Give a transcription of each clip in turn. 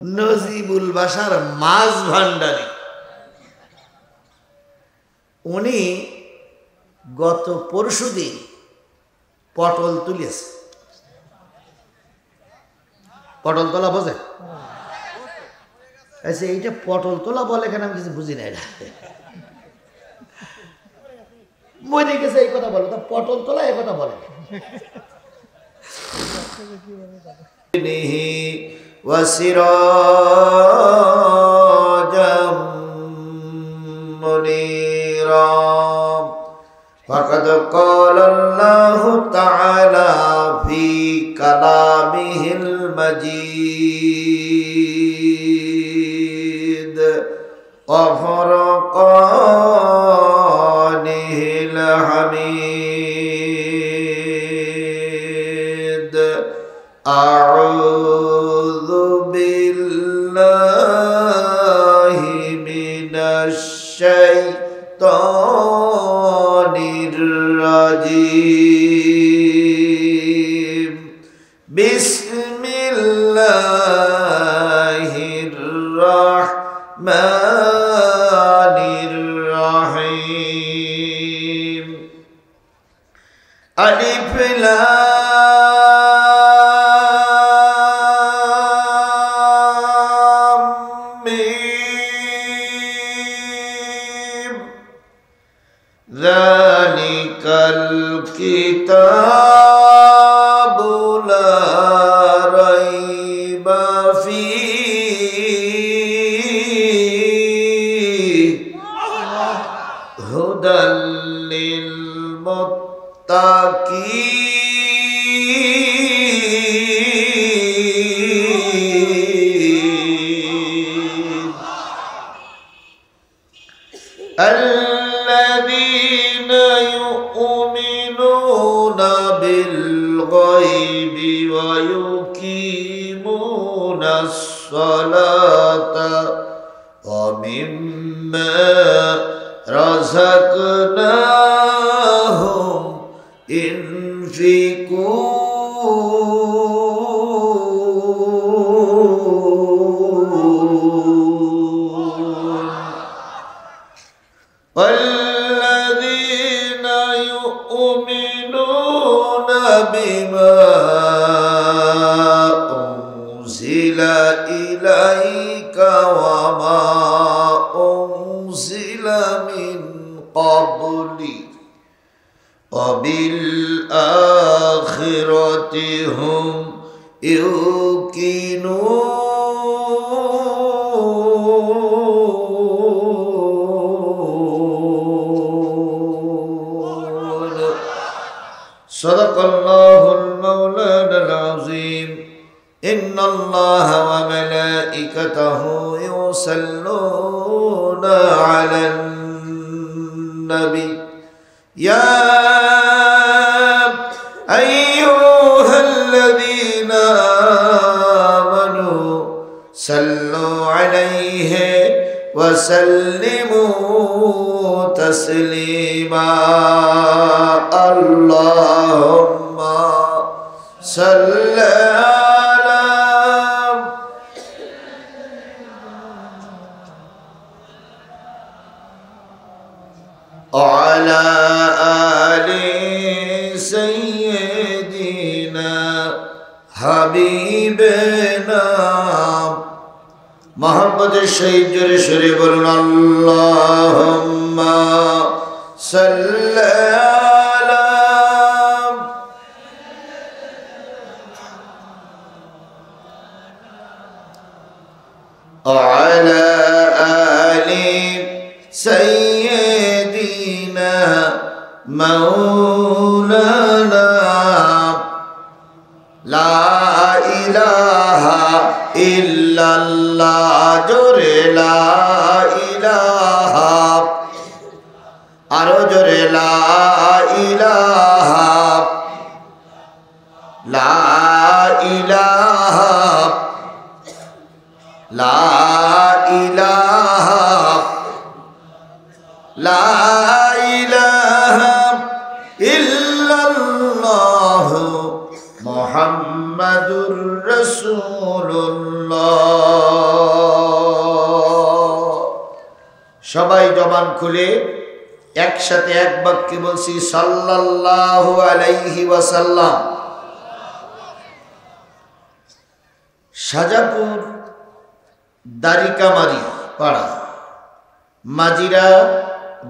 নজিবুল বাসার মাছ ভান্ডারী উনি গত পরশুদিন পটল তুলেছে। পটল তোলা বোঝে? আচ্ছা, এইটা পটল তোলা বলে কেন আমি কিছু বুঝি না। এটা মনে গেছে এই কথা বলে, তো পটল তোলা এই কথা বলে। ওয়াসিরাজাম মুনীরা ফাকাদ ক্বালাল্লাহু তাআলা ফি কালামিহিল মাজিদ ওয়া ফুরকানিহিল হামিদ। আউযু বিল্লাহি মিনাশ শাইতানির রাজিম। বিসমিল্লাহির রাহমানির রাহিম। আলিফ লাম যালিকাল কিতাবু লা রাইবা ফীহি হুদাল লিল মুত্তাকিন الذين يؤمنون بالغيب ويقيمون الصلاة ومما رزقناهم ينفقون والذين يؤمنون بما أنزل إليك وما أنزل من قبلك وبالآخرة هم يوقنون صدق الله المولانا العظيم. إن الله وملائكته يصلون على النبي يا أيها الذين آمنوا صلوا عليه وسلموا تسليما. اللهم صل على آل سيدنا حبيبنا محمد الشهيد جرشري بلنا اللهم صل على آل سيدنا مولانا لا إله إلا الله جوري لا إله আরো জোরে লা ইলাহা লা ইলাহা লা ইলাহা লা ইলাহা ইল্লাল্লাহু মুহাম্মাদুর রাসূলুল্লাহ। সবাই জবান খুলে একসাথে এক বাক্যে বলছি সাল্লাল্লাহু আলাইহি ওয়াসাল্লাম। সাজাপুর দারিকামারি পাড়া মাজিরা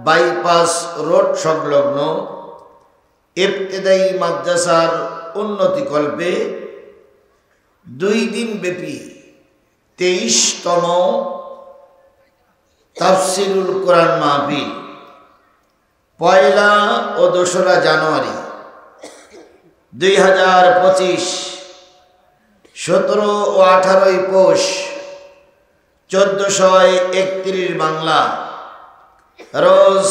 বাইপাস রোড সংলগ্ন ইবতেদায়ী মাদ্রাসার উন্নতিকল্পে 2 দিন ব্যাপী 23তম তাফসিরুল কোরআন মাহফিল 1 ও 2 জানুয়ারি 2025, 17 ও 18 পৌষ 1431 বাংলা, রোজ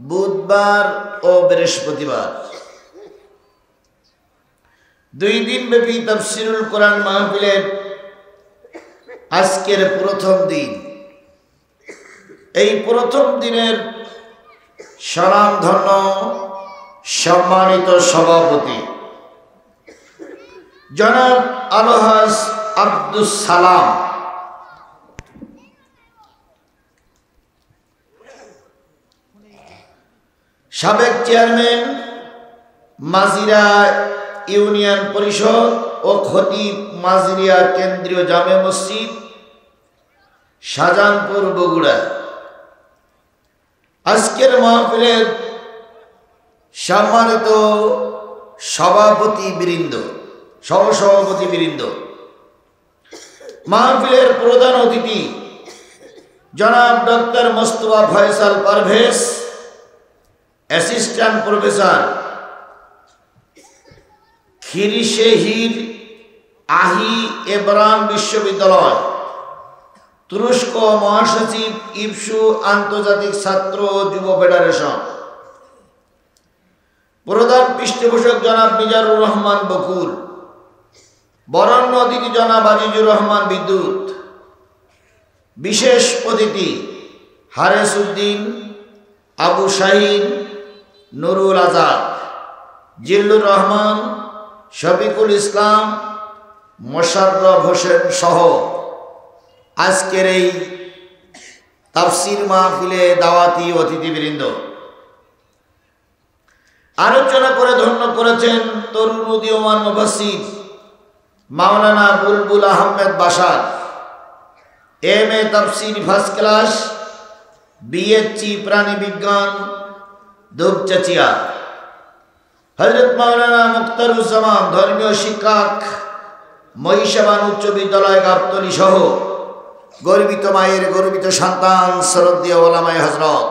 বুধবার ও বৃহস্পতিবার। 2 দিন ব্যাপী তাফসিরুল কোরআন মাহফিলের আজকের প্রথম দিন। এই প্রথম দিনের স্বনামধন্য সম্মানিত সভাপতি জনাব আলহাজ আব্দুস সালাম, সাবেক চেয়ারম্যান মাজিরা ইউনিয়ন পরিষদ ও খতিব মাজিরিয়া কেন্দ্রীয় জামে মসজিদ শাহজাহানপুর বগুড়া। আজকের মাহফিলের সম্মানিত সভাপতিবৃন্দ, সহসভাপতিবৃন্দ, মাহফিলের প্রধান অতিথি জনাব doctor Mostafa Faisal Parvez, assistant professor, Kirsehir Ahi এব্রাহিম বিশ্ববিদ্যালয়, তুরস্ক মহাসচিব ইবসু আন্তর্জাতিক ছাত্র ও যুব ফেডারেশন, প্রধান পৃষ্ঠপোষক জনাব মিজানুর রহমান বকুল, বরেণ্য অতিথি জনাব আজিজুর রহমান বিদ্যুৎ, বিশেষ অতিথি হারেস উদ্দিন, আবু শাহিন, নুরুল আজাদ, জিল্লুর রহমান, শফিকুল ইসলাম, মোশাররফ হোসেন সহ আজকের এই তাফসির মাহফিলে দাওয়াতি অতিথিবৃন্দ। আলোচনা করে ধন্য করেছেন তরুণ উদীয়মান মুফাসসির মাওলানা বুলবুল আহমেদ বাশার, MA তাফসির ফার্স্ট ক্লাস, BSc প্রাণী বিজ্ঞান, দুপচাচিয়া। হযরত মাওলানা মুখতারুজ্জামান, ধর্মীয় শিক্ষক, মহিষাবান উচ্চ বিদ্যালয় গাবতলী সহ গর্বিত মায়ের গর্বিত সন্তান, শ্রদ্ধেয় ওলামায়ে হযরত,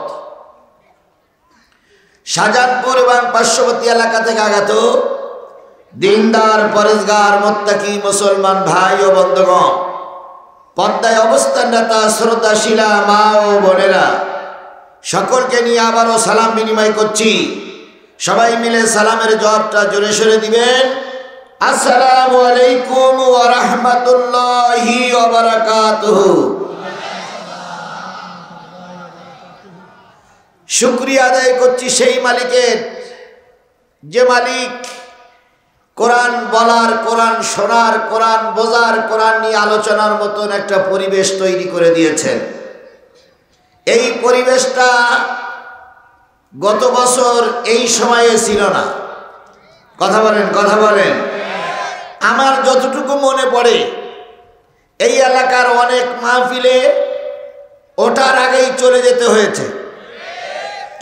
শাহজাহানপুর এবং পার্শ্ববর্তী এলাকা থেকে আগত দিনদার, পরেজগার, মুত্তাকি মুসলমান ভাই ও বন্ধুগণ, পর্দায় অবস্থানরতা শ্রদ্ধাশীলা মা ও বোনেরা, সকলকে নিয়ে আবারও সালাম বিনিময় করছি। সবাই মিলে সালামের জবাবটা জোরে সোরে দিবেন। আসসালামু আলাইকুম ওয়া রাহমাতুল্লাহি ওয়া বারাকাতুহু। শুকরিয়া আদায় করছি সেই মালিকের, যে মালিক কোরআন বলার, কোরআন শোনার, কোরআন বোঝার, কোরআন নিয়ে আলোচনার মতন একটা পরিবেশ তৈরি করে দিয়েছেন। এই পরিবেশটা গত বছর এই সময়ে ছিল না। কথা বলেন, কথা বলেন। আমার যতটুকু মনে পড়ে, এই এলাকার অনেক মাহফিলে ওঠার আগেই চলে যেতে হয়েছে।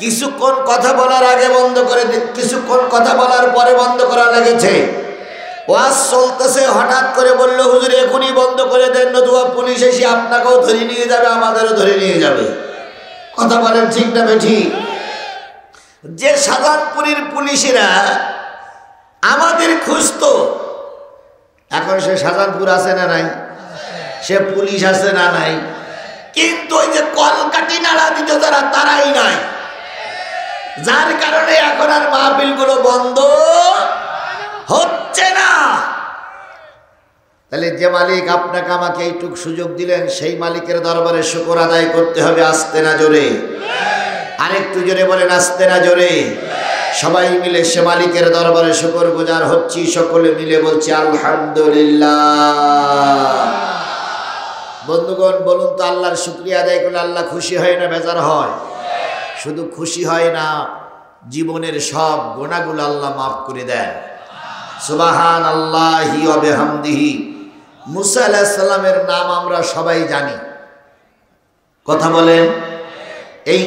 কিছুক্ষণ কথা বলার আগে বন্ধ করে, কিছুক্ষণ কথা বলার পরে বন্ধ করা লেগেছে। ওয়াজ চলতেছে, হঠাৎ করে বলল হুজুর এখনই বন্ধ করে দেন, নতুবা পুলিশ এসে আপনাকেও ধরে নিয়ে যাবে, আমাদেরও ধরে নিয়ে যাবে। কথা বলেন ঠিক না বেঠিক? যে শাহজাহানপুরের পুলিশেরা আমাদের খুঁজতো, এখন সে শাহজাহানপুর আছে না নাই? সে পুলিশ আছে না নাই? কিন্তু ওই যে কলকাঠি নাড়া দিত যারা, তারাই নাই। যার কারণে এখন আর মাহফিলগুলো বন্ধ হচ্ছে না। তাহলে যে মালিক আপনাকে আমাকে এইটুক সুযোগ দিলেন, সেই মালিকের দরবারে শুকর আদায় করতে হবে। আসতে না জোরে? আরেকটু জোরে বলেন, আসতে না জোরে? সবাই মিলে সে মালিকের দরবারে শুকর গুজার হচ্ছি। সকলে মিলে বলছি আলহামদুলিল্লাহ। বন্ধুগণ বলুন তো, আল্লাহর শুকরিয়া আদায় করলে আল্লাহ খুশি হয় না বেজার হয়? শুধু খুশি হয় না, জীবনের সব গুনাহগুলো আল্লাহ মাফ করে দেন। সুবহানাল্লাহি ওয়া বিহামদিহি। মুসা আলাইহিস সালামের নাম আমরা সবাই জানি, কথা বলেন। এই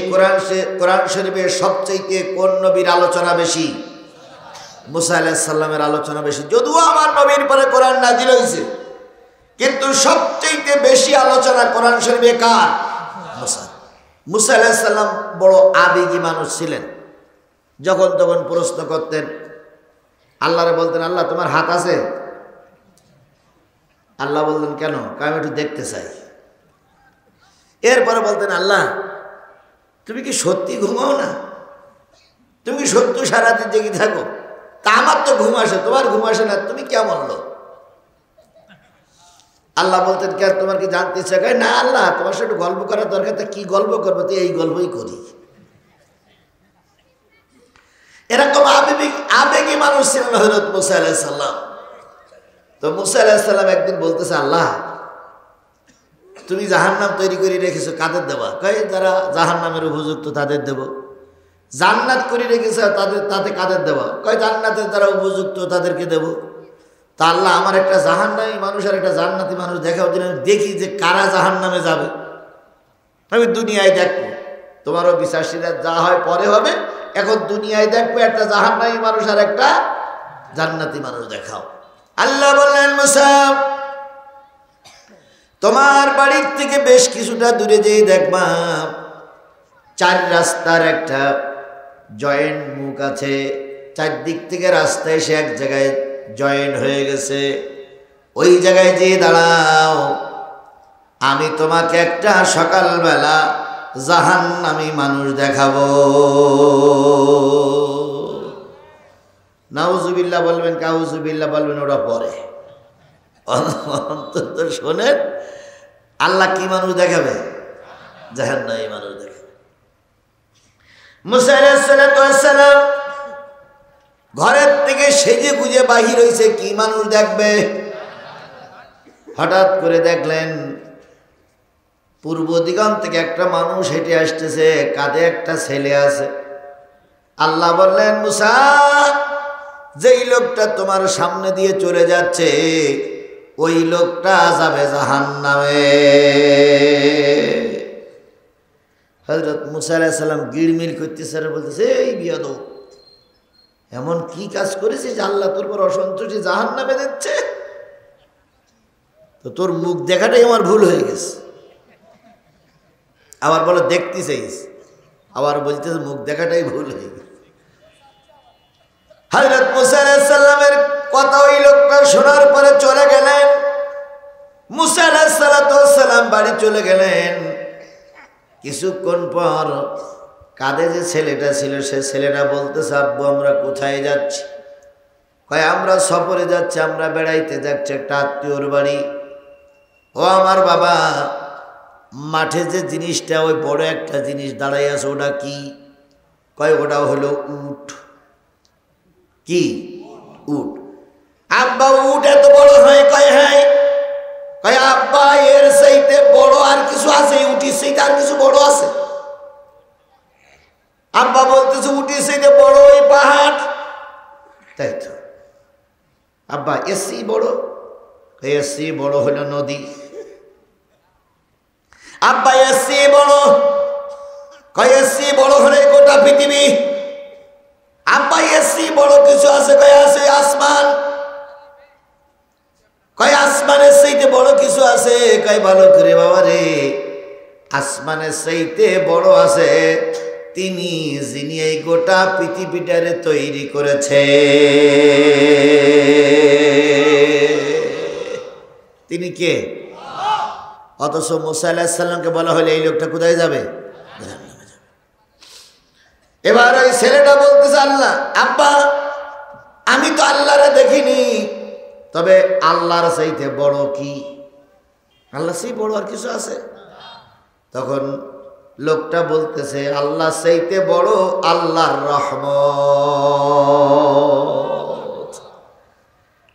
কোরআন শরীফের সবচেয়ে কোন নবীর আলোচনা বেশি? মুসা আলাইহিস সালামের আলোচনা বেশি। যদিও আমার নবীর পরে কোরআন নাজিল হয়েছে, কিন্তু সবচেয়ে বেশি আলোচনা কোরআন শরীফে কার? মুসা। মুসা আলাইহিস সালাম বড় আবেগী মানুষ ছিলেন। যখন তখন প্রশ্ন করতেন, আল্লাহরে বলতেন, আল্লাহ তোমার হাত আছে? আল্লাহ বলতেন কেন? আমি একটু দেখতে চাই। এরপরে বলতেন, আল্লাহ তুমি কি সত্যি ঘুমাও না? তুমি কি সত্যি সারাদিন জেগে থাকো? তা আমার তো ঘুম আসে, তোমার ঘুম আসে না, তুমি কেমন লোক? আল্লাহ বলতেন, কেন তোমার কি জানতে ইচ্ছা করে? না আল্লাহ, তোমার সাথে একটু গল্প করার দরকার। তা কি গল্প করবো? তো এই গল্পই করি। এরকম আবেগী মানুষ ছিলেন হযরত মুসা আলাইহিস সালাম। তো মুসা আলাইহিস সালাম একদিন বলতেছে, আল্লাহ তুমি জাহান্নাম তৈরি করে রেখেছো, কাদের দেবা? কয় যারা জাহান্নামের উপযুক্ত তাদের দেব। জান্নাত করে রেখেছো তাতে কাদের দেবা? কয় জান্নাতের যারা উপযুক্ত তাদেরকে দেব। তা আল্লাহ আমার একটা জাহান্নামী মানুষ আর একটা জান্নাতি মানুষ দেখাও দিন, দেখি যে কারা জাহান্নামে যাবে। আমি দুনিয়ায় দেখবো, তোমারও বিশ্বাসীরা যা হয় পরে হবে, এখন দুনিয়ায় দেখবো একটা জাহান্নামী মানুষ আর একটা জান্নাতি মানুষ দেখাও। আল্লাহ বললেন, মুসা তোমার বাড়ির থেকে বেশ কিছুটা দূরে যেয়ে দেখবা 4 রাস্তার একটা জয়েন্ট মুখ আছে। 4 দিক থেকে রাস্তা এসে এক জায়গায় জয়েন্ট হয়ে গেছে। ওই জায়গায় যেয়ে দাঁড়াও, আমি তোমাকে একটা সকালবেলা জাহান্নামী মানুষ দেখাবো। নাউজুবিল্লাহ বলবেন, কাউজুবিল্লাহ বলবেন, ওরা পরে। অন্তত শোনেন, আল্লাহ কি মানুষ দেখাবে? জাহান্নামী মানুষ দেখাবে। মুসা আলাইহিস সালাম ঘরের থেকে সেজে গুজে বাহির হইছে, কি মানুষ দেখবে? হঠাৎ করে দেখলেন পূর্ব দিগন্ত থেকে একটা মানুষ হেঁটে আসতেছে, কাঁধে একটা ছেলে আছে। আল্লাহ বললেন, মুসা যেই লোকটা তোমার সামনে দিয়ে চলে যাচ্ছে ওই লোকটা যাবে জাহান্নামে। হযরত মুসা আলাইহিস সালাম গিড়মিড় করতেছে আর বলতেছে, এই বিয়াদব, এমন কি কাজ করেছিস যে আল্লাহ তোর পর অসন্তুষ্টি জাহান্নামে দিচ্ছে? তো তোর মুখ দেখাটাই আমার ভুল হয়ে গেছে। আবার বলে দেখতে চাইস, আবার বলতেছে মুখ দেখাটাই ভুল হয়ে গেছে। হযরত মুসা আলাইহিস সালামের কথা ওই লোকটা শোনার পরে চলে গেলেন। মুসা আলাইহিস সালাম বাড়ি চলে গেলেন। কিছুক্ষণ পর কাঁধে যে ছেলেটা ছিল সে ছেলেটা বলতেছে, আব্বু আমরা কোথায় যাচ্ছি? কয় আমরা সফরে যাচ্ছি, আমরা বেড়াইতে যাচ্ছি একটা আত্মীয়র বাড়ি। ও আমার বাবা, মাঠে যে জিনিসটা ওই বড় একটা জিনিস দাঁড়াই আছে ওটা কি? কয় ওটা হলো উট। কি উট? আব্বা উট এত বড় হয়? কয় হ্যাঁ। কয় আব্বা এর চাইতে বড় আর কিছু আছে? উটির চাইতে আর কিছু বড় আছে? আব্বা বলতেছে উটির চাইতে বড় ওই পাহাড়। তাই তো আব্বা, এসি বড়? এসি বড় হলো নদী। আব্বা এসি বড়? কয় এসি বড় হলে গোটা পৃথিবী। আব্বা এসি বড় কিছু আছে? কয় আছে আসমান। কয় আসমানের চাইতে বড় কিছু আছে? কয় ভালো করে বাবা রে, আসমানের চাইতে বড় আছে তিনি যিনি এই গোটা পৃথিবীটারে তৈরি করেছে। তিনি কে? অথচ মুসা আলাইহিস সালামকে বলা হলে এই লোকটা কোথায় যাবে? জাহান্নামে যাবে। এবার ওই ছেলেটা বলতেছে, আল্লাহ আব্বা আমি তো আল্লাহরে দেখিনি, তবে আল্লাহর চাইতে বড় কি? আল্লাহ সেই বড় আর কিছু আছে? তখন লোকটা বলতেছে, আল্লাহ চাইতে বড় আল্লাহর রহমত।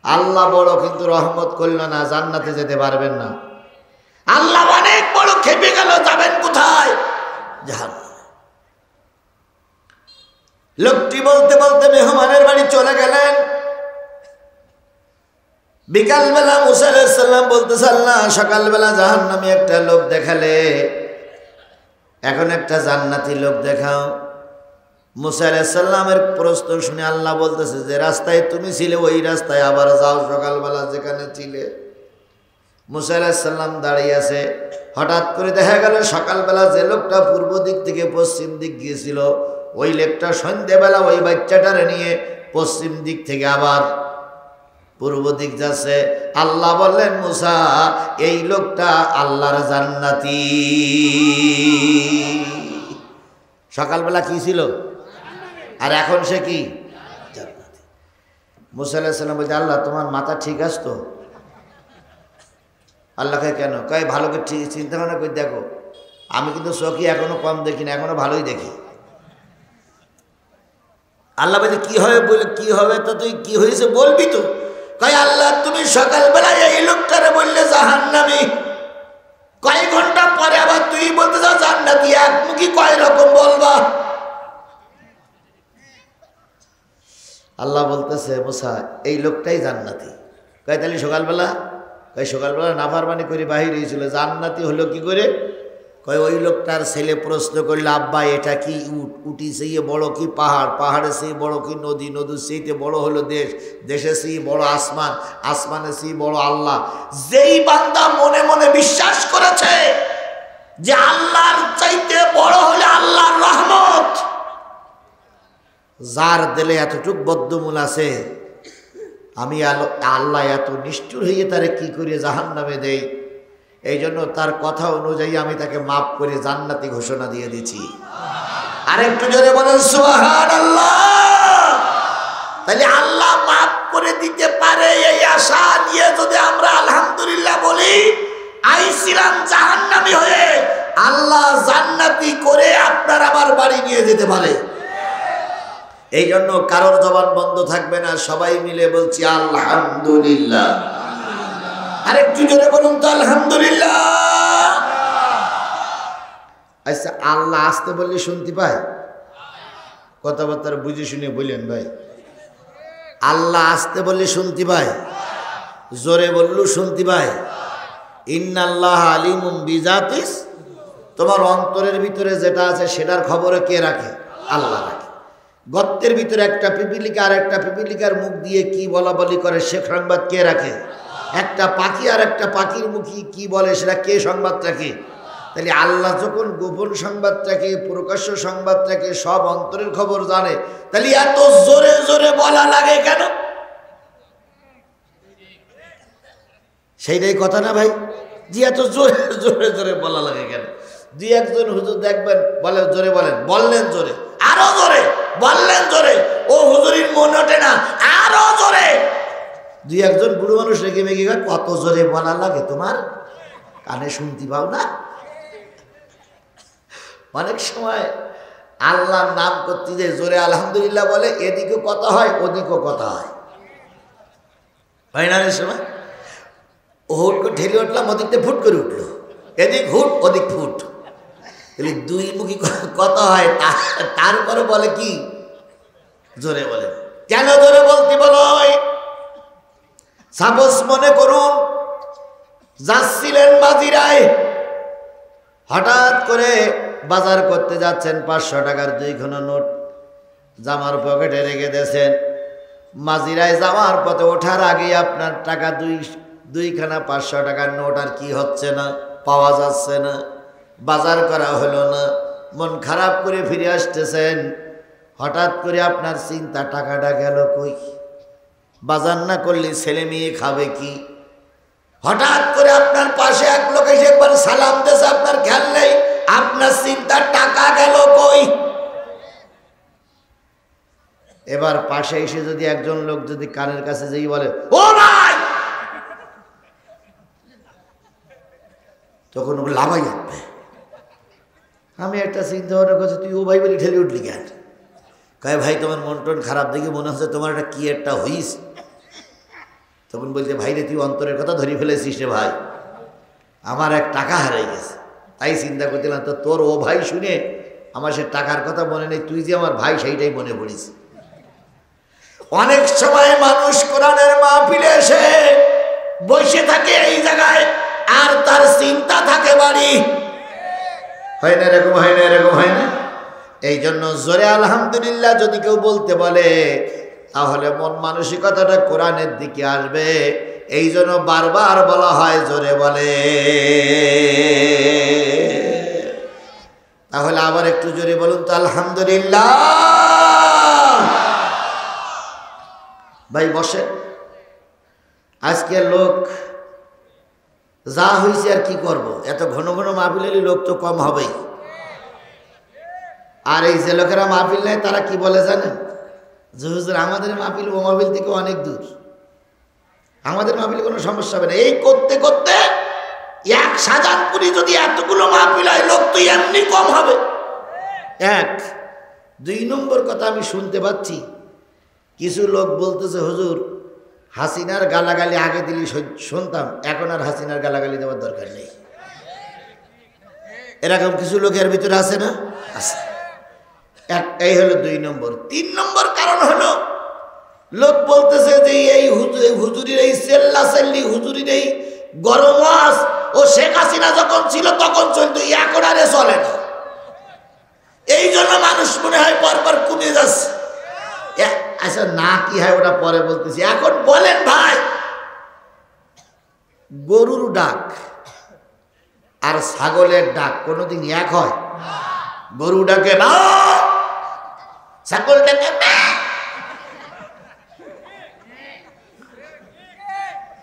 আল্লাহ বড় কিন্তু রহমত করল না, জান্নাতে যেতে পারবেন না। আল্লাহ যাবেন কোথায়? জাহান্নামে। লোকটি বলতে বলতে মেহমানের বাড়ি চলে গেলেন। বিকালবেলা মুসা আলাইহিস সালাম বলতেছে, আল্লাহ সকালবেলা জাহান্নামী একটা লোক দেখালে, এখন একটা জান্নাতি লোক দেখাও। মুসা আলাইহিস সালামের প্রশ্ন শুনে আল্লাহ বলতেছে, যে রাস্তায় তুমি ছিলে ওই রাস্তায় আবার যাও, সকালবেলা যেখানে ছিলে। মুসা আলাইহিস সালাম দাঁড়িয়ে আছে। হঠাৎ করে দেখা গেল সকালবেলা যে লোকটা পূর্ব দিক থেকে পশ্চিম দিক গিয়েছিল, ওই লোকটা সন্ধ্যেবেলা ওই বাচ্চাটারে নিয়ে পশ্চিম দিক থেকে আবার পূর্ব দিক যাচ্ছে। আল্লাহ বললেন, মুসা এই লোকটা আল্লাহর জান্নাতি। সকালবেলা কি ছিল আর এখন সে কি? জান্নাতি। মুসা আলাইহিস সালাম বলছে, আল্লাহ তোমার মাথা ঠিক আছে তো? আল্লাহকে কেন কয়, ভালো করে ঠিক চিন্তা ভাবনা করে দেখো, আমি কিন্তু চোখে এখনো কম দেখি না, এখনো ভালোই দেখি। আল্লাহ বলছে, কি হবে? বলে কি হবে তো তুই কি হয়েছে বলবি তো? কয়, আল্লাহ তুমি সকালবেলা এই লোকটারে বললে জাহান্নামী, কয়েক ঘন্টা পরে আবার তুই বলতে চাও জান্নাতি, একমুখী কয় রকম বলবা? আল্লাহ বলতেছে, মুসা এই লোকটাই জান্নাতি। কয় তাহলে সকালবেলা? কয় সকালবেলা নাফরমানি করে বাহির হয়েছিল, জান্নাতি হলো কি করে? কয় ওই লোকটার ছেলে প্রশ্ন করলে, আব্বা এটা কি উট? উটি সেই বড় কি পাহাড়? পাহাড়ে সেই বড় কি নদী? নদীর সেইতে বড় হলো দেশ, দেশে সেই বড় আসমান, আসমানে সেই বড় আল্লাহ। যেই বান্দা মনে মনে বিশ্বাস করেছে যে আল্লাহর চাইতে বড় হলে আল্লাহর রহমত, যার দিলে এতটুক বদ্ধমূল আছে, আমি আল্লাহ এত নিষ্ঠুর হয়ে তারে কি করে জাহান্নামে দেই, এই জন্য তার কথা অনুযায়ী আমি তাকে মাফ করে জান্নাতি ঘোষণা দিয়ে দিচ্ছি। আরেকটু জোরে বলেন সুবহানাল্লাহ। তাহলে আল্লাহ মাফ করে দিতে পারে এই আশা নিয়ে যদি আমরা আলহামদুলিল্লাহ বলি, আইছিলাম জাহান্নামী হয়ে, আল্লাহ জান্নাতি করে আপনার আমার বাড়ি নিয়ে যেতে পারে। এই জন্য কারোর জবান বন্ধ থাকবে না, সবাই মিলে বলছি আলহামদুলিল্লাহ। আরেকটু জোরে বলুন তো আলহামদুলিল্লাহ। আচ্ছা, আল্লাহ আসতে বললে শুনতে পায়? কথাবার্তা বুঝে শুনে বললেন ভাই, আল্লাহ আসতে বললে শুনতে পায়? জোরে বললু শুনতে পায়? ইন্নাল্লাহ আলিমুম বিজাতিস, তোমার অন্তরের ভিতরে যেটা আছে সেটার খবরে কে রাখে? আল্লাহ রাখে। গর্তের ভিতরে একটা পিপিলিকা আর একটা পিপিলিকার মুখ দিয়ে কি বলা বলি করে সে সংবাদ কে রাখে? একটা পাখি আর একটা পাখির মুখী কি বলে সেটা কে সংবাদ রাখে? তাহলে আল্লাহ যখন গোপন সংবাদটাকে, প্রকাশ্য সংবাদটাকে, সব অন্তরের খবর জানে, তাহলে এত জোরে জোরে বলা লাগে কেন? সেইটাই কথা না ভাই, যে এত জোরে জোরে জোরে বলা লাগে কেন? দুই একজন হুজুর দেখবেন বলে জোরে বলেন, বললেন জোরে, আরো জোরে বললেন জোরে, ও হুজুরির মনে ওঠে না, আরো জোরে। দুই একজন বুড়ো মানুষ রেগে মেগে গেল, কত জোরে বলা লাগে তোমার, কানে শুনতে পাও না? অনেক সময় আল্লাহর নাম করতে যে জোরে আলহামদুলিল্লাহ বলে, এদিকেও কথা হয় ওদিকেও কথা হয়, ফাইনালের সময় হুট করে ঠেলে উঠলাম, ওদিকটা ফুট করে উঠলো, এদিক হুট ওদিক ফুট, তাহলে দুই মুখী কথা হয়। তারপরে বলে কি জোরে বলে, কেন জোরে বলতে বলো? সাপোজ মনে করুন যাচ্ছিলেন মাজিরায়, হঠাৎ করে বাজার করতে যাচ্ছেন, 500 টাকার 2খানা নোট জামার পকেটে রেখে দিয়েছেন। মাজিরায় যাওয়ার পথে ওঠার আগে আপনার টাকা 2খানা 500 টাকার নোট আর কি হচ্ছে না, পাওয়া যাচ্ছে না, বাজার করা হলো না, মন খারাপ করে ফিরে আসতেছেন। হঠাৎ করে আপনার চিন্তা, টাকাটা গেল কই? বাজার না করলে ছেলে মেয়ে খাবে কি? হঠাৎ করে আপনার পাশে এক লোক এসে একবার সালাম দিয়েছে, আপনার খেয়াল নেই, আপনার চিন্তা টাকা গেল কই? এবার পাশে এসে যদি একজন লোক যদি কানের কাছে যেই বলে, ও ভাই, তখন ও লাভাই যাবে। আমি একটা চিন্তা ভাবনা করছি, তুই ও ভাই বলি ঠেলে উঠলি কেন? কয় ভাই তোমার মন টন খারাপ দেখে মনে হচ্ছে তোমার একটা কি একটা হইস। তখন বলছে, ভাই রে তুই অন্তরের কথা ধরে ফেলেছিস রে ভাই, আমার এক টাকা হারাই গেছে, তাই চিন্তা করছিলাম তো তোর ও ভাই শুনে আমার সে টাকার কথা মনে নেই, তুই যে আমার ভাই সেইটাই মনে পড়িস। অনেক সময় মানুষ কোরআনের মাহফিলে এসে বসে থাকে এই জায়গায়, আর তার চিন্তা থাকে বাড়ি। হয় না এরকম? হয় না এরকম? হয় না? এই জন্য জোরে আলহামদুলিল্লাহ যদি কেউ বলতে বলে তাহলে মন মানসিকতাটা কোরআনের দিকে আসবে। এই জন্য বারবার বলা হয় জোরে বলে। তাহলে আবার একটু জোরে বলুন তো আলহামদুলিল্লাহ। ভাই বসে, আজকে লোক যা হয়েছে আর কি করব, এত ঘন ঘন মাহফিল এলে লোক তো কম হবেই। আর এই যে লোকেরা মাহফিল নেয় তারা কি বলে জানেন? যে হুজুর আমাদের মাহফিল ও মাহফিল থেকে অনেক দূর, আমাদের মাহফিল কোনো সমস্যা হবে না। এই করতে করতে এক শাহজাহানপুরি যদি এতগুলো মাহফিল হয় লোক তো এমনি কম হবে। এক। দুই নম্বর কথা আমি শুনতে পাচ্ছি কিছু লোক বলতেছে হুজুর হাসিনার গালাগালি আগে দিলি শুনতাম, এখন আর হাসিনার গালাগালি দেওয়ার দরকার নেই। এরকম কিছু লোকের ভিতরে আছে না? আছে। এই হলো দুই নম্বর। তিন নম্বর কারণ হলো লোক বলতেছে যে এই হুজুরির এই সেল্লাসেল্লি, হুজুরির এই গরম ওয়াজ ও শেখ হাসিনা যখন ছিল তখন চলতো, এখন আরে চলে না। এই জন্য মানুষ মনে হয় পরপর কমে যাচ্ছে। আচ্ছা না কি হয় ওটা পরে বলতেছি, এখন বলেন ভাই, গরুর ডাক আর ছাগলের ডাক কোনোদিন এক হয়? গরু ডাকে না, ছাগল ডাকে না,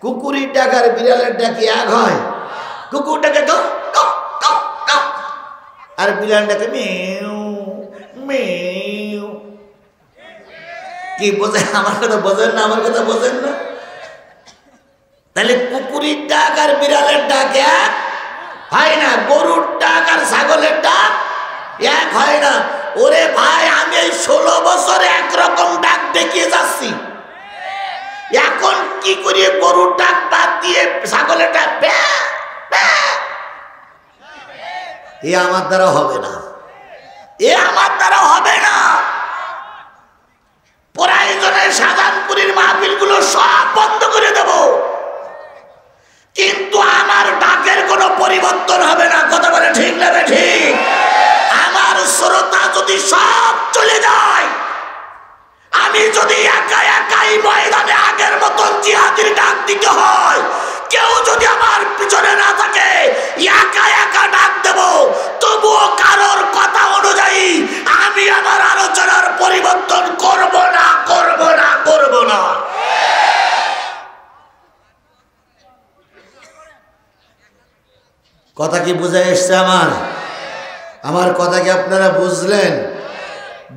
কুকুরের ডাক আর বিড়ালের ডাকে এক হয়? কুকুর ডাকে গাও গাও গাও গাও, আর বিড়াল ডাকে মেউ মেউ। কি বোঝেন? আমার কথা বোঝেন না? আমার কথা বোঝেন না? তাহলে কুকুরের ডাক আর বিড়ালের ডাক এক হয় না, গরুর ডাক আর ছাগলের ডাক এক হয় না। ওরে ভাই, আমি এই 16 বছরে একরকম ডাক দেখিয়ে যাচ্ছি, এখন কি করি গরুর ডাক বাদ দিয়ে ছাগলের ডাক? এ আমার দ্বারা হবে না, এ আমার দ্বারা হবে না। প্রয়োজনে শাহজাহানপুরীর মাহফিল গুলো সব বন্ধ করে দেব, কিন্তু আমার ডাকের কোনো পরিবর্তন হবে না। কথা বলে ঠিক না? ঠিক। আমার শ্রোতা যদি সব চলে যায়, আমি যদি একা একাই ময়দানে আগের মতন জিহাদের ডাক দিতে হয়, কেউ যদি আমার পিছনে না থাকে, একা একা ডাক দেব, তবুও কারোর কথা অনুযায়ী আমি আমার আলোচনার পরিবর্তন করব না, করব না, করব না। কথা কি বুঝে এসছে আমার? আমার কথা কি আপনারা বুঝলেন?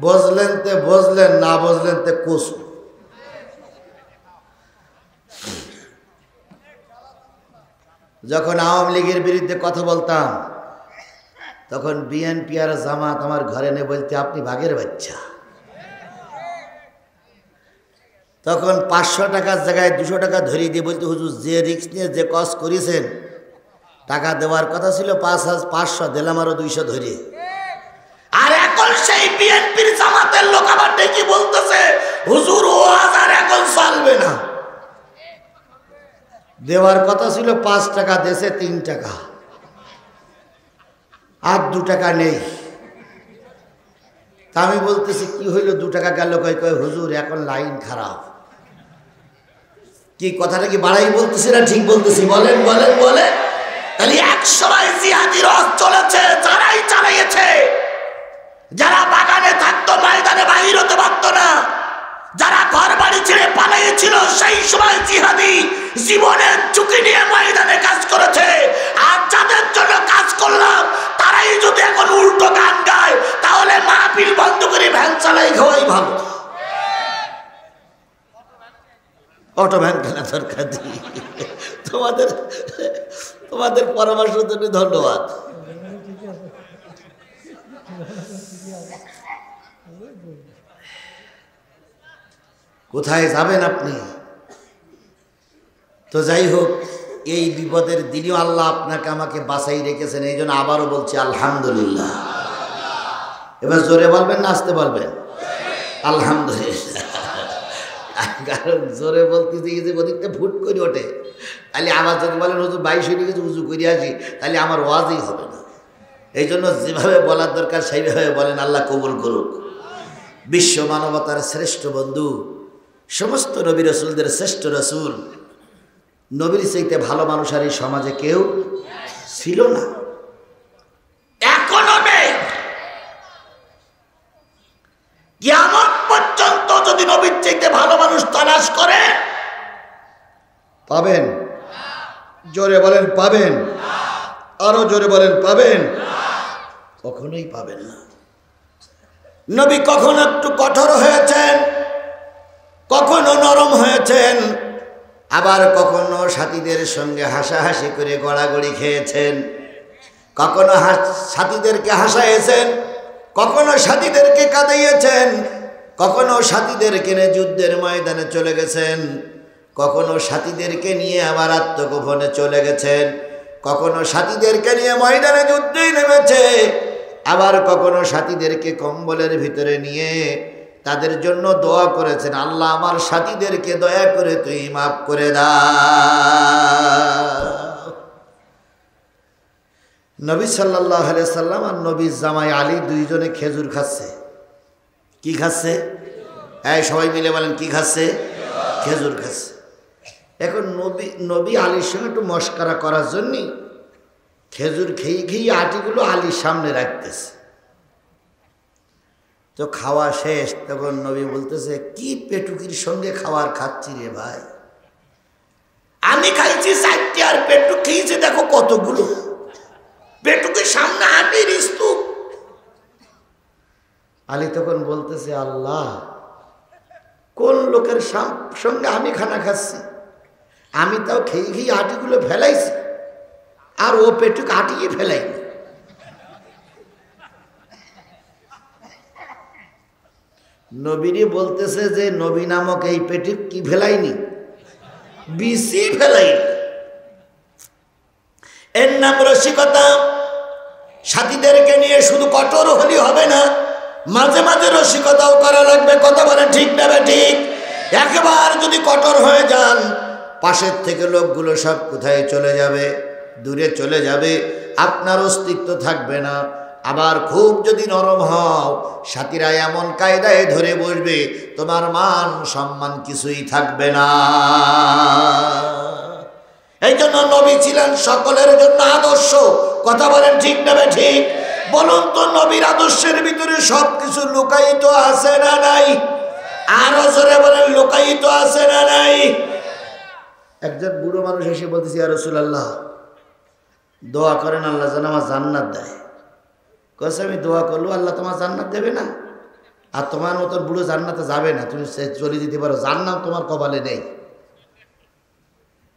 বুঝলেন তে বুঝলেন, না বুঝলেন তে কুস। যখন আওয়ামী লীগের বিরুদ্ধে কথা বলতাম তখন বিএনপি আর জামাত আমার ঘরে এনে বলতে আপনি ভাগের বাচ্চা। তখন 500 টাকার জায়গায় 200 টাকা ধরিয়ে দিয়ে বলতে হুজুর যে রিস্ক নিয়ে যে কজ করেছেন টাকা দেওয়ার কথা ছিল 500, দিলাম আরো 200 ধরিয়ে। আর এখন সেই বিএনপির জামাতের লোক আবার ডেকে বলতেছে হুজুর ও হাজার এখন চলবে না। দেওয়ার কথা ছিল 5 টাকা, দেশে 3 টাকা, আর 2 টাকা নেই। তা আমি বলতেছি কি হইল, 2 টাকা গেল? কয় কয় হুজুর এখন লাইন খারাপ। কি কথাটা কি বাড়াই বলতেছি না ঠিক বলতেছি? বলেন বলেন বলেন। তাহলে এক সময় জিহাদি রস চলেছে, যারাই চালাইয়েছে, যারা বাগানে থাকতো ময়দানে বাহির হতে পারতো না, যারা ঘর বাড়ি ছেড়ে পালিয়েছিল, সেই সময় জিহাদি জীবনের ঝুঁকি নিয়ে ময়দানে কাজ করেছে। আর যাদের জন্য কাজ করলাম তারাই যদি এখন উল্টো গান গায়, তাহলে মাহফিল বন্ধ করে ভ্যান চালাই খাওয়াই ভালো। অটো ভ্যান কেনা দরকার নেই। তোমাদের পরামর্শের জন্য ধন্যবাদ। কোথায় যাবেন আপনি? তো যাই হোক, এই বিপদের দিনেও আল্লাহ আপনাকে আমাকে বাঁচাই রেখেছেন, এই জন্য আবারও বলছি আলহামদুলিল্লাহ। এবার জোরে বলবেন না আসতে বলবেন? আলহামদুলিল্লাহ। কারণ জোরে বলতে গিয়ে ওদিকটা ফুট করে ওঠে, তাহলে আবার যদি বলেন হুজুর 22 হয়ে গেছে উজু করে আসি, তাহলে আমার ওয়াজই হবে না। এই জন্য যেভাবে বলার দরকার সেইভাবে বলেন, আল্লাহ কবুল করুক। বিশ্ব মানবতার শ্রেষ্ঠ বন্ধু, সমস্ত নবী রসুলদের শ্রেষ্ঠ রসুল, নবীর চাইতে ভালো মানুষ আর এই সমাজে কেউ ছিল না, এখনো নেই। কিয়ামত পর্যন্ত যদি নবীর চাইতে ভালো মানুষ তালাশ করে পাবেন? জোরে বলেন পাবেন? আরো জোরে বলেন পাবেন? কখনোই পাবেন না। নবী কখনো একটু কঠোর হয়েছেন, কখনো নরম হয়েছেন, আবার কখনো সাথীদের সঙ্গে হাসাহাসি করে গড়াগড়ি খেয়েছেন, কখনো সাথীদেরকে হাসাইয়েছেন, কখনো সাথীদেরকে কাঁদাইয়েছেন, কখনো সাথীদেরকে নিয়ে যুদ্ধের ময়দানে চলে গেছেন, কখনো সাথীদেরকে নিয়ে আবার আত্মগোপনে চলে গেছেন, কখনো সাথীদেরকে নিয়ে ময়দানে যুদ্ধেই নেমেছে, আবার কখনো সাথীদেরকে কম্বলের ভিতরে নিয়ে তাদের জন্য দোয়া করেছেন, আল্লাহ আমার সাথীদেরকে দয়া করে তুই মাফ করে দাও। নবী সাল্লাল্লাহু আলাইহি সাল্লাম আর নবীর জামাই আলী দুইজনে খেজুর খাচ্ছে। কি খাচ্ছে? হ্যাঁ, সবাই মিলে বলেন কি খাচ্ছে? খেজুর খাচ্ছে। এখন নবী আলীর সঙ্গে একটু মস্করা করার জন্যে খেজুর খেয়ে খেয়ে আটিগুলো আলীর সামনে রাখতেছে। তো খাওয়া শেষ, তখন নবী বলতেছে, কি পেটুকির সঙ্গে খাবার খাচ্ছি রে ভাই, আমি খাইছি 4টি আর পেটুক খেয়েছে দেখো কতগুলো, পেটুকির সামনে আটির স্তূপ। আলী তখন বলতেছে, আল্লাহ কোন লোকের সঙ্গে আমি খানা খাচ্ছি, আমি তাও খেয়ে খেয়ে আটিগুলো ফেলাইছি, আর ও পেটুক আটিয়ে ফেলাইনি। নবীরই বলতেছে যে নবী নামক এই পেটুক কি ফেলাইনি, বিসি ফেলাইনি। এর নাম রসিকতা। সাথীদেরকে নিয়ে শুধু কঠোর হলি হবে না, মাঝে মাঝে রসিকতাও করা লাগবে। কথা বলেন ঠিক না ঠিক? একবার যদি কঠোর হয়ে যান, পাশের থেকে লোকগুলো সব কোথায় চলে যাবে, দূরে চলে যাবে, আপনার অস্তিত্ব থাকবে না। আবার খুব যদি নরম হও, সাথীরা এমন কায়দায় ধরে বসবে, তোমার মান সম্মান কিছুই থাকবে না। এই জন্য নবী ছিলেন সকলের জন্য আদর্শ। কথা বলেন ঠিক না ঠিক? বলুন তো, নবীর আদর্শের ভিতরে সবকিছু লুকায়িত আছে না নাই? আরো জোরে বলেন, লুকায়িত আছে না নাই? একজন বুড়ো মানুষ এসে বলতেছে, ইয়া রাসূলুল্লাহ, দোয়া করেন আল্লাহ যেন আমার জান্নাত দেয়। কইছে, আমি দোয়া করলো আল্লাহ তোমার জান্নাত দেবে না? আর তোমার মতন বুড়ো জান্নাতে যাবে না, তুমি চলে যেতে পারো, জান্নাত তোমার কপালে নেই।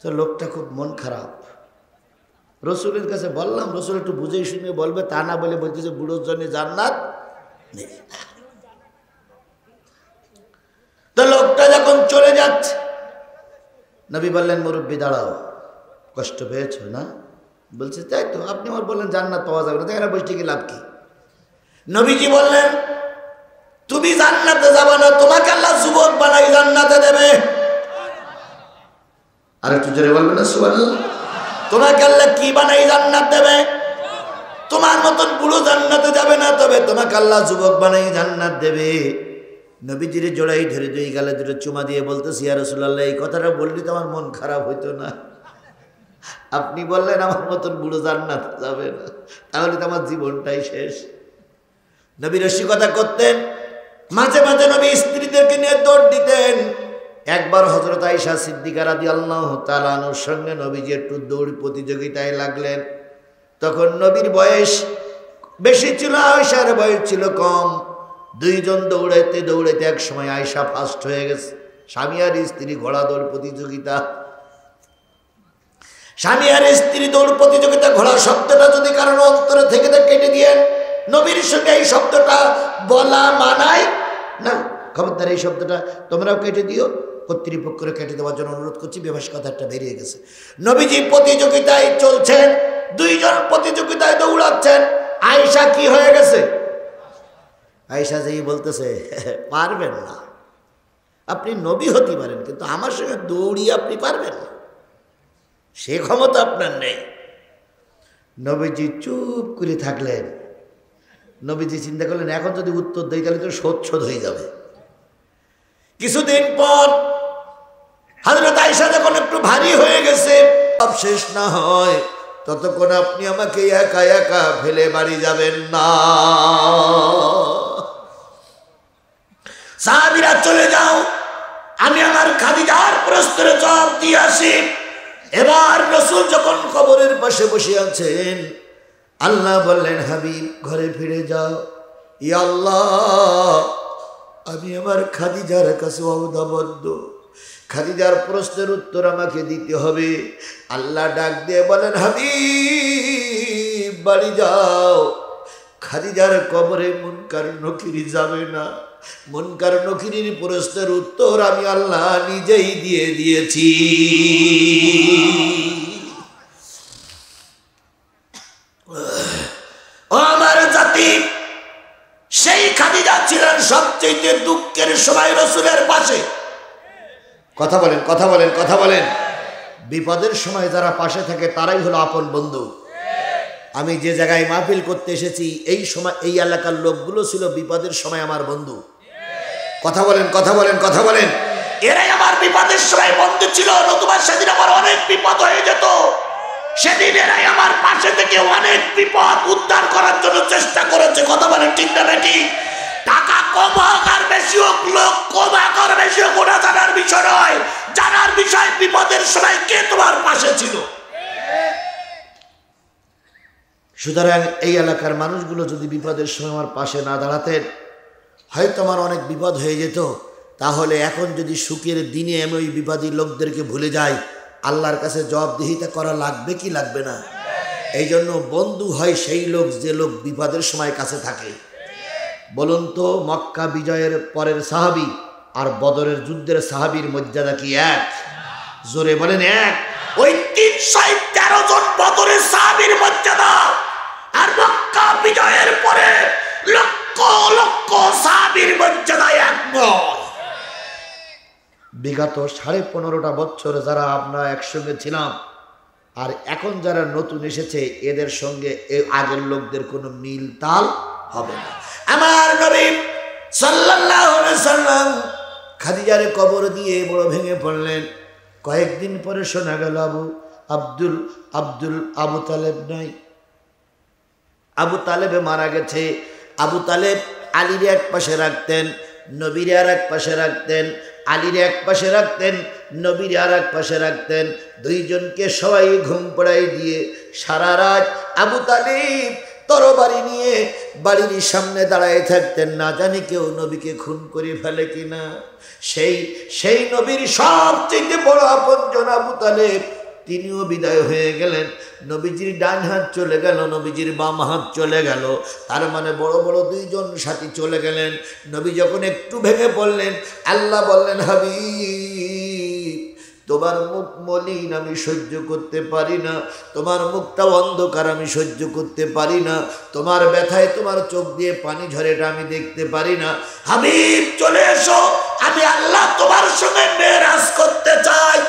তো লোকটা খুব মন খারাপ। রসুলের কাছে বললাম, রসুল একটু বুঝে শুনে বলবে, তা না বলে বলতেছে বুড়োর জন্য জান্নাত নেই। তো লোকটা যখন চলে যাচ্ছে, নবী বললেন, মুরব্বী দাঁড়াও, কষ্ট পেয়েছো না? বলছে, তাই তো, আপনি আমার বললেন জান্নাত পাওয়া যাবে না, তাই বসে কি লাভ কি? নবীজি বললেন, তুমি জান্নাতে যাবে না, তোমাকে আল্লাহ যুবক বানাই জান্নাতে দেবে। আর একটু জোরে বলবেন না সুবহানাল্লাহ? তোমাকে আল্লাহ কি বানাই জান্নাত দেবে? তোমার মতন বুড়ো জান্নাতে যাবে না, তবে তোমাকে আল্লাহ যুবক বানাই জান্নাত দেবে। নবীজির জোড়াই ধরে দুই গালে দুটো চুমা দিয়ে বলতেছি, ইয়া রাসূলুল্লাহ, এই কথাটা বললি তো আমার মন খারাপ হইতো না? আপনি বললেন আমার মতন বুড়ো জান্নাতে যাবে না, তাহলে তো আমার জীবনটাই শেষ। নবী রসিকতা করতেন, মাঝে মাঝে নবী স্ত্রীদেরকে নিয়ে দৌড় দিতেন। একবার হযরত আয়েশা সিদ্দিকা রাদিয়াল্লাহু তাআলা আনহার সঙ্গে নবীজি একটু দৌড় প্রতিযোগিতায় লাগলেন। তখন নবীর বয়স বেশি ছিল, আয়েশার বয়স ছিল কম। দুইজন দৌড়াইতে দৌড়াইতে এক সময় আয়েশা ফার্স্ট হয়ে গেছে। স্বামী আর স্ত্রী ঘোড়া দৌড় প্রতিযোগিতা, স্বামী আর স্ত্রী দৌড় প্রতিযোগিতা। ঘোড়া শব্দটা যদি কারণ অন্তরে থেকে কেটে দিয়ে, নবীর সঙ্গে এই শব্দটা বলা মানায় না, খবরদার এই শব্দটা তোমরাও কেটে দিও। কর্তৃপক্ষকে কেটে দেওয়ার জন্য অনুরোধ করছি, বেবাস কথাটা বেরিয়ে গেছে। নবীজি প্রতিযোগিতায় চলছেন, দুইজন প্রতিযোগিতায় দৌড়াচ্ছেন। আয়েশা কি হয়ে গেছে? আয়েশা যেই বলতেছে পারবেন না, আপনি নবী হতে পারেন কিন্তু আমার সঙ্গে দৌড়িয়ে আপনি পারবেন না, সে ক্ষমতা আপনার নেই। নবীজি চুপ করে থাকলেন। নবীজি চিন্তা করলেন এখন যদি উত্তর দেয় তাহলে তো শোধ হয়ে যাবে। কিছুদিন পর হযরত আয়েশা যখন একটু ভারী হয়ে গেছে, সব শেষ না হয় ততক্ষণ আপনি আমাকে একা একা ফেলে বাড়ি যাবেন না, সাহাবীরা চলে যাও, আমি আমার খাদিজার প্রশ্নের জবাব দিয়ে আসি। এবার রাসূল যখন কবরের পাশে বসে আছেন, আল্লাহ বললেন হাবিব ঘরে ফিরে যাও। ইয়া আল্লাহ, আমি আমার খাদিজার কাছে ওয়াদাবদ্ধ, খাদিজার প্রশ্নের উত্তর আমাকে দিতে হবে। আল্লাহ ডাক দিয়ে বলেন হাবিব বাড়ি যাও, খাদিজার কবরে মুনকার নকির যাবে না, মুনকার নকিরের প্রশ্নের উত্তর আমি আল্লাহ নিজেই দিয়ে দিয়েছি। ও আমার জাতি, সেই খাদিজা ছিলেন সবচেয়ে দুঃখের সময় রাসূলের পাশে। কথা বলেন, কথা বলেন, কথা বলেন। বিপদের সময় যারা পাশে থাকে তারাই হলো আপন বন্ধু। আমি যে জায়গায় মাহফিল করতে এসেছি এই সময় এই এলাকার লোকগুলো ছিল বিপদের সময় আমার বন্ধু। কথা বলেন, কথা বলেন, কথা বলেন। এরাই আমার বিপদের সময় বন্ধু ছিল, নতুবা সেদিন আমার অনেক বিপদ হয়ে যেত। সেদিন এরাই আমার পাশে থেকে অনেক বিপদ উদ্ধার করার জন্য চেষ্টা করেছে। কথা বলেন ঠিক না নাকি? টাকা কম হোক আর বেশি হোক, লোক কম হোক আর বেশি হোক, ওরা জানার বিষয় নয়, জানার বিষয় বিপদের সময় কে তোমার পাশে ছিল। সুতরাং এই এলাকার মানুষগুলো যদি বিপদের সময় আমার পাশে না দাঁড়াতেন, হয়তো আমার অনেক বিপদ হয়ে যেত। তাহলে এখন যদি সুখের দিনে আমি ওই বিপদী লোকদেরকে ভুলে যাই, আল্লাহর কাছে জবাবদিহিতা করা লাগবে কি লাগবে না? এই জন্য বন্ধু হয় সেই লোক যে লোক বিপদের সময় কাছে থাকে। বলুন তো, মক্কা বিজয়ের পরের সাহাবী আর বদরের যুদ্ধের সাহাবীর মর্যাদা কি এক? জোরে বলেন এক। ওই 313 জন বদরের সাহাবীর মর্যাদা আর মক্কা বিজয়ের পরে লক্ষ লক্ষ সাহাবীর মর্যাদা এক নয়। বিগত 15.5 বছর যারা আমরা একসঙ্গে ছিলাম আর এখন যারা নতুন এসেছে, এদের সঙ্গে আগের লোকদের কোনো মিল তাল হবে না। আমার নবী সাল্লাল্লাহু আলাইহি সাল্লাম খাদিজার কবর দিয়ে বড় ভেঙে পড়লেন। কয়েকদিন পরে শোনা গেল আবু তালেব নাই, আবু তালেবে মারা গেছে। আবু তালেব আলীর এক পাশে রাখতেন, নবীর আর এক পাশে রাখতেন, আলীর এক পাশে রাখতেন, নবীর আর এক পাশে রাখতেন। দুইজনকে সবাই ঘুম পড়াই দিয়ে সারা রাত আবু তালেব তরবারি নিয়ে বাড়ির সামনে দাঁড়ায় থাকতেন, না জানি কেউ নবীকে খুন করে ফেলে কিনা। সেই নবীর সবচেয়ে বড় আপনজন আবু তালেব, তিনিও বিদায় হয়ে গেলেন। নবীজির ডান হাত চলে গেল, নবীজির বাম হাত চলে গেল, তার মানে বড় বড় দুইজন সাথী চলে গেলেন। নবী যখন একটু ভেঙে পড়লেন, আল্লাহ বললেন হাবিব তোমার মুখ মলিন আমি সহ্য করতে পারি না, তোমার মুখটা অন্ধকার আমি সহ্য করতে পারি না, তোমার ব্যথায় তোমার চোখ দিয়ে পানি ঝরে এটা আমি দেখতে পারি না। হাবিব চলে এসো, আমি আল্লাহ তোমার সঙ্গে মেরাজ করতে চাই।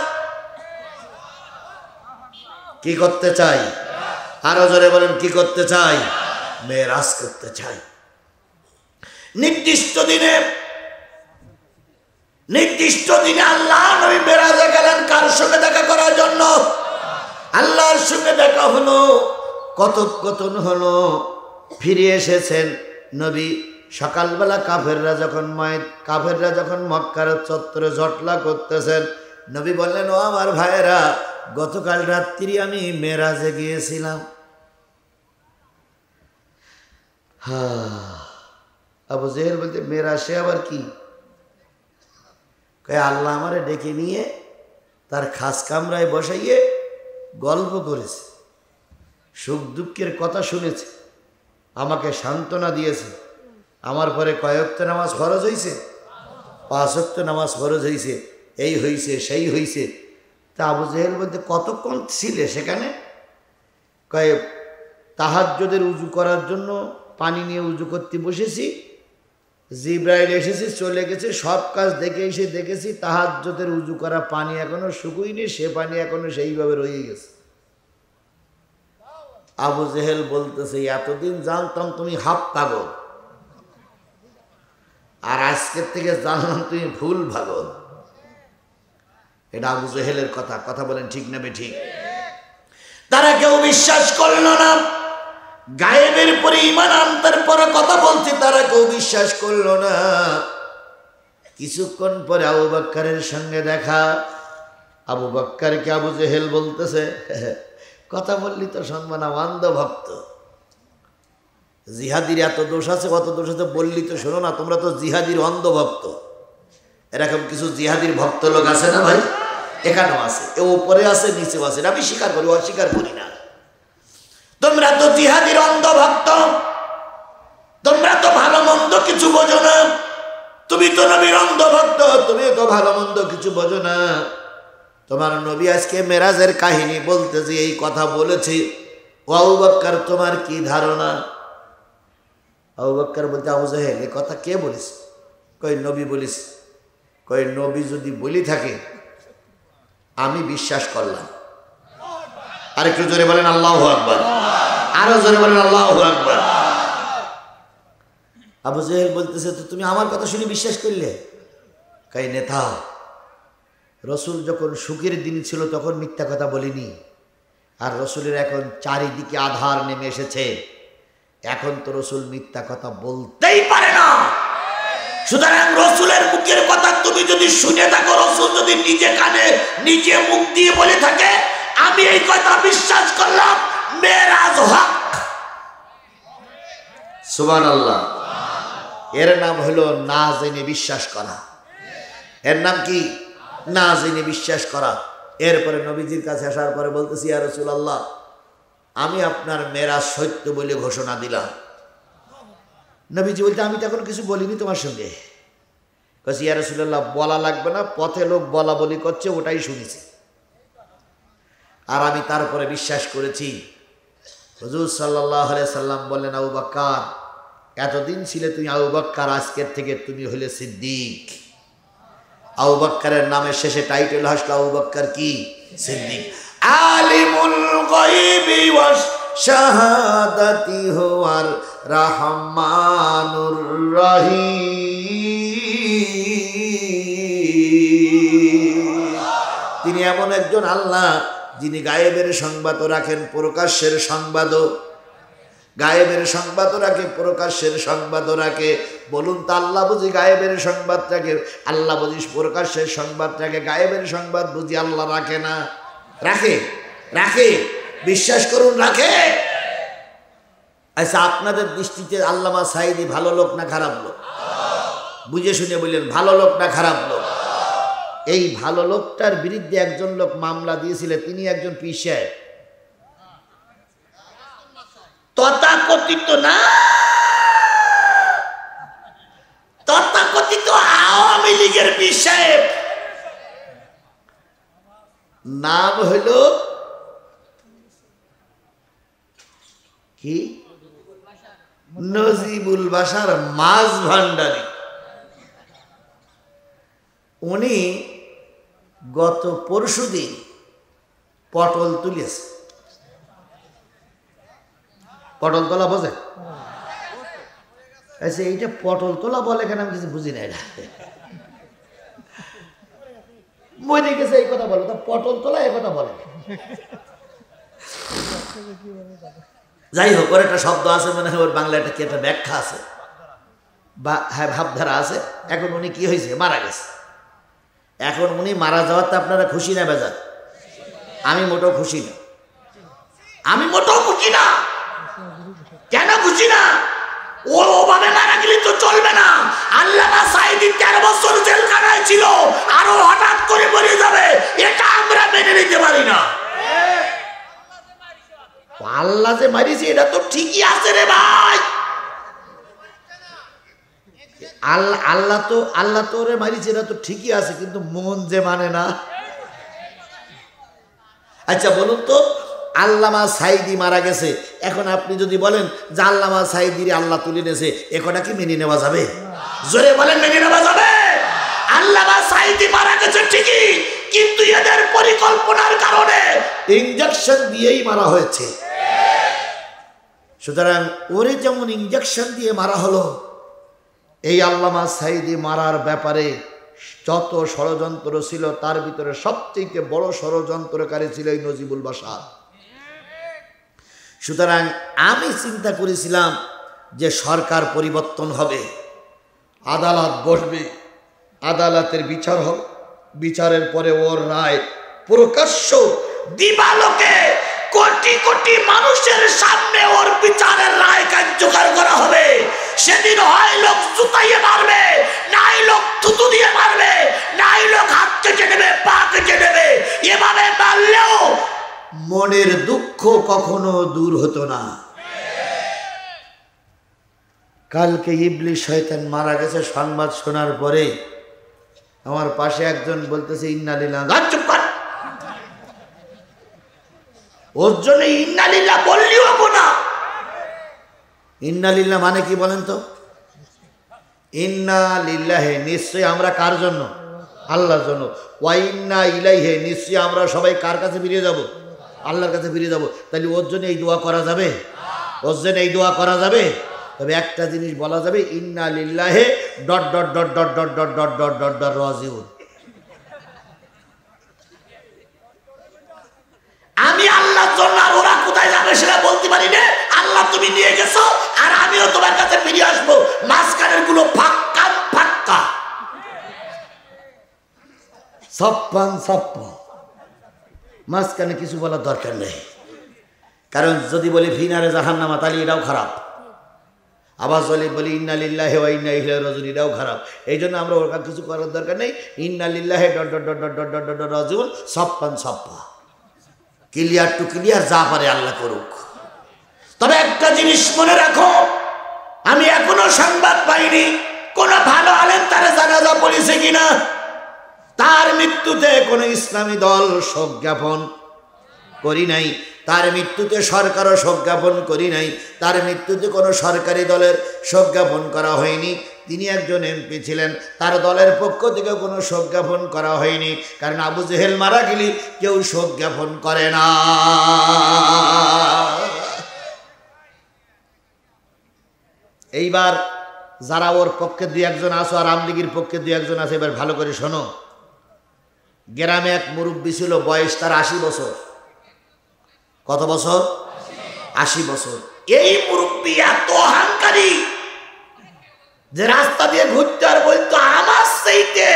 কি করতে চাই? আরো জোরে বলেন, কি করতে চাই? মেরাজ করতে চাই। নির্দিষ্ট দিনে আল্লাহ নবী মেরাজে গেলেন। কার সঙ্গে দেখা করার জন্য? আল্লাহর সঙ্গে দেখা হলো, কথোপকথন হলো, ফিরে এসেছেন নবী। সকালবেলা কাফেররা যখন মক্কার চত্বরে জটলা করতেছেন, নবী বললেন ও আমার ভাইয়েরা, গতকাল রাত্রি আমি মেরাজে গিয়েছিলাম। আবু জেহেল বলতে মেরাজ সে আবার কি? আল্লাহ আমারে ডেকে নিয়ে তার খাস কামরায় বসাইয়ে গল্প করেছে, সুখ দুঃখের কথা শুনেছে, আমাকে সান্ত্বনা দিয়েছে। আমার পরে কয় ওয়াক্ত নামাজ ফরজ হয়েছে? 5 ওয়াক্ত নামাজ ফরজ হয়েছে। এই হইছে সেই হইছে। তা আবু জেহেল বলতে কতক্ষণ ছিলে সেখানে? কয়ে তাহাজ্জুদের উজু করার জন্য পানি নিয়ে উজু করতে বসেছি, জিব্রাইল এসেছে চলে গেছে, সব কাজ দেখে এসে দেখেছি তাহাজ্জুদের উজু করা পানি এখনো শুকুইনি, সে পানি এখনো সেইভাবে রয়ে গেছে। আবু জেহেল বলতেছে এতদিন জানতাম তুমি হাফ পাগল, আর আজকের থেকে জানলাম তুমি ভুল পাগল। এটা আবু জেহেলের কথা। কথা বলেন ঠিক না বেঠিক? তারা কেউ বিশ্বাস করলো না, গায়েবের পরে ঈমান আনতার পরে কথা বলছি, তারা কেউ বিশ্বাস করলো না। কিছুক্ষণ পরে আবু বকরের সঙ্গে দেখা। আবু বকরকে আবু জেহেল বলতেছে কথা বললি তো শুনবো না, অন্ধ ভক্ত। জিহাদির এত দোষ আছে, কত দোষ আছে বললি তো শোনো না, তোমরা তো জিহাদির অন্ধ ভক্ত। এরকম কিছু জিহাদির ভক্ত লোক আছে না ভাই? এখানেও আছে, এ উপরে আছে নিচেও আছে, আমি স্বীকার করি, অস্বীকার করি না। তোমরা তো জিহাদির অন্ধ ভক্ত, তোমরা তো ভালো মন্দ কিছু বোঝো না। তুমি তো নবীর অন্ধ ভক্ত, তুমি তো ভালো মন্দ কিছু বোঝো না। তোমার নবী আজকে মেরাজের কাহিনী বলতেছে, এই কথা বলেছি। ও আবু বকর তোমার কি ধারণা? আবু বকর বলতে আবু জেহেল এই কথা কে বলিস? কই নবী বলিস। কই নবী যদি বলি থাকে আমি বিশ্বাস করলাম। আরেকটু জোরে বলেন আল্লাহু আকবার, আরো জোরে বলেন আল্লাহু আকবার। আবু জেহেল বলতেছে তো তুমি আমার কথা শুনে বিশ্বাস করলে? কই নেতা, রসুল যখন সুখের দিন ছিল তখন মিথ্যা কথা বলিনি, আর রসুলের এখন চারিদিকে আধার নেমে এসেছে, এখন তো রসুল মিথ্যা কথা বলতেই পারে না। সুতরাং রসুলের মুখের কথা তুমি যদি শুনে থাকো, রসুল যদি নিজে কানে নিজে মুখ দিয়ে বলে থাকে, আমি এই কথা বিশ্বাস করলাম, মেরাজ হক। সুবহানাল্লাহ। এর নাম হলো না জেনে বিশ্বাস করা। এর নাম কি? না জেনে বিশ্বাস করা। এরপরে নবীজির কাছে আসার পরে বলতেছি, ইয়া রাসূলুল্লাহ, আমি আপনার মেরাজ সত্য বলে ঘোষণা দিলাম। নবীজি বলতে আমি তো এখন কিছু বলিনি তোমার সঙ্গে। কাছে ইয়া রাসূলুল্লাহ বলা লাগবে না, পথে লোক বলা বলি করছে ওটাই শুনেছি, আর আমি তারপরে বিশ্বাস করেছি। হুজুর সাল্লাল্লাহু আলাইহি সাল্লাম বললেন, আবু বকর এতদিন ছিলে তুমি আবু বকর, আজকের থেকে তুমি হলে সিদ্দিক। আবু বকরের নামের শেষে টাইটেল আসলো আবু বকর কি? সিদ্দিক। আলিমুল গায়বি ওয়াশ শাহাদাতি হুয়ার রহমানুর রহিম। তিনি এমন একজন আল্লাহ যিনি গায়েবের সংবাদও রাখেন, প্রকাশ্যের সংবাদও। গায়েবের সংবাদও রাখে, প্রকাশ্যের সংবাদও রাখে। বলুন তো আল্লাহ বুঝি গায়েবের সংবাদ রাখে? আল্লাহ বুঝি প্রকাশ্যের সংবাদ রাখে? গায়েবের সংবাদ বুঝি আল্লাহ রাখে না? রাখে, রাখে, বিশ্বাস করুন রাখে। আচ্ছা, আপনাদের দৃষ্টিতে আল্লামা সাঈদী ভালো লোক না খারাপ লোক? বুঝে শুনে বললেন, ভালো লোক না খারাপ লোক? এই ভালো লোকটার বিরুদ্ধে একজন লোক মামলা দিয়েছিলেন, তিনি একজন পীর সাহেব, তথাকথিত না, তথাকথিত আওয়ামী লীগের পীর সাহেব। নাম হইল কি? নজিবুল বাশার মাঝ ভান্ডারী। উনি গত পরশুদিন পটল তুলেছে। পটল তোলা বোঝে? আচ্ছা, এইটা পটল তোলা বলে কেন আমি কিছু বুঝি না। এটা মরে গেছে এই কথা বলে, তা পটল তোলা এই কথা বলে। যাই হোক, ওর একটা শব্দ আছে, মনে হয় ওর বাংলা একটা কি একটা ব্যাখ্যা আছে বা হ্যাঁ ভাবধারা আছে। এখন উনি কি হয়েছে? মারা গেছে। এখন উনি মারা যাওয়াতে আপনারা খুশি না বেজার? আমি মোটেও খুশি না, আমি মোটেও খুশি না। কেন খুশি না? ও ওভাবে মারা গেলে তো চলবে না। আল্লামা সাঈদী 13 বছর জেলখানায় ছিল, আরো হঠাৎ করে মরে যাবে, এটা আমরা মেনে নিতে পারি না। আল্লাহ যে মারিছে এটা তো ঠিকই আছে রে ভাই, আল্লাহ তো ওরে মারিছে, এটা তো ঠিকই আছে, কিন্তু মন যে মানে না। আচ্ছা বলুন তো, আল্লামা সাইদি মারা গেছে, এখন আপনি যদি বলেন যে আল্লামা সাইদির আল্লাহ তুলে নিয়েছে, এ কথা কি মেনে নেওয়া যাবে? জোরে বলেন, মেনে নেওয়া যাবে? আল্লামা সাইদি মারা গেছে ঠিকই, কিন্তু এদের পরিকল্পনার কারণে ইনজেকশন দিয়েই মারা হয়েছে। সুতরাং ওরে যেমন ইনজেকশন দিয়ে মারা হলো, এই আল্লামা সাইদি মারার ব্যাপারে যত ষড়যন্ত্র ছিল, তার ভিতরে সবচেয়ে বড় ষড়যন্ত্রকারী ছিল এই নজিবুল বাশার। সুতরাং আমি চিন্তা করেছিলাম যে সরকার পরিবর্তন হবে, আদালত বসবে, আদালতের বিচার হবে, বিচারের পরে ওর রায় প্রকাশ্য দিবালোকে কোটি কোটি মানুষের সামনে ওর বিচারের রায় কার্যকর করা হবে। সেদিন হয় লোক জুতাইয়ে মারবে, নাই লোক থুতু দিয়ে মারবে, নাই লোক হাত কেটে নেবে, পা কেটে নেবে। এভাবে মারলেও মনের দুঃখ কখনো দূর হতো না। কালকে ইবলিস শয়তান মারা গেছে সংবাদ শোনার পরে আমার পাশে একজন বলতেছে ইন্না লিল্লাহ। চুপ কর, ওর জন্য ইন্না লিল্লাহ বললিও হবো না। ইন্না লিল্লাহ মানে কি বলেন তো? ইন্না লিল্লাহে, নিশ্চয়ই আমরা কার জন্য? আল্লাহর জন্য। ওয়া ইন্না ইলাইহি, নিশ্চয়ই আমরা সবাই কার কাছে ফিরে যাব? আল্লাহর কাছে ফিরে যাব। তাহলে ওর জন্য এই দোয়া করা যাবে? ওর জন্য এই দোয়া করা যাবে? তবে একটা জিনিস বলা যাবে, ইন্না লিল্লাহে dot dot dot dot dot dot dot dot dot dot রাজিউন। আমি আল্লাহর জন্য, আর ওরা কোথায় যাবে সেটা বলতে পারি না। আল্লাহ তুমি নিয়ে গেছো, আর আমিও তোমার কাছে ফিরে আসবো। মাঝখানের গুলো ফাক্কা ফাক্কা, সপ্পান সপ্পা, মাঝখানে কিছু বলার দরকার নেই। কারণ যদি বলি ফিনারে জাহান্নামা, তাহলে এটাও খারাপ। আবার বলি ইন্না লিল্লাহি ওয়া ইন্না ইলাইহি রাজিউন, এটাও খারাপ। এই জন্য আমরা ওর কিছু করার দরকার নেই। ইন্না লিল্লাহি dot dot dot dot dot dot রাজিউন, সপ্পান সপ্পা, ক্লিয়ার টু ক্লিয়ার, যা পারে আল্লাহ করুক। তবে একটা জিনিস মনে রাখো, আমি এখনো সংবাদ পাইনি কোন ভালো আলেম তার জানাজা পড়েছে কিনা। তার মৃত্যুতে কোন ইসলামী দল শোক জ্ঞাপন করি নাই, তার মৃত্যুতে সরকারও শোক জ্ঞাপন করি নাই, তার মৃত্যুতে কোনো সরকারি দলের শোক জ্ঞাপন করা হয়নি। তিনি একজন এমপি ছিলেন, তার দলের পক্ষ থেকে কোনো শোক জ্ঞাপন করা হয়নি। কারণ আবু জেহেল মারা গেলে কেউ শোক জ্ঞাপন করে না। এইবার যারা ওর পক্ষে দুই একজন আছো, আর আমলিগির পক্ষে দুই একজন আছে, এবার ভালো করে শোনো। গ্রামে এক মুরব্বী ছিল, বয়স তার 80 বছর। কত বছর? 80 বছর। এই মুরব্বী এত অহংকারী যে রাস্তা দিয়ে ঘুরতে আর বলতো, আমার চাইতে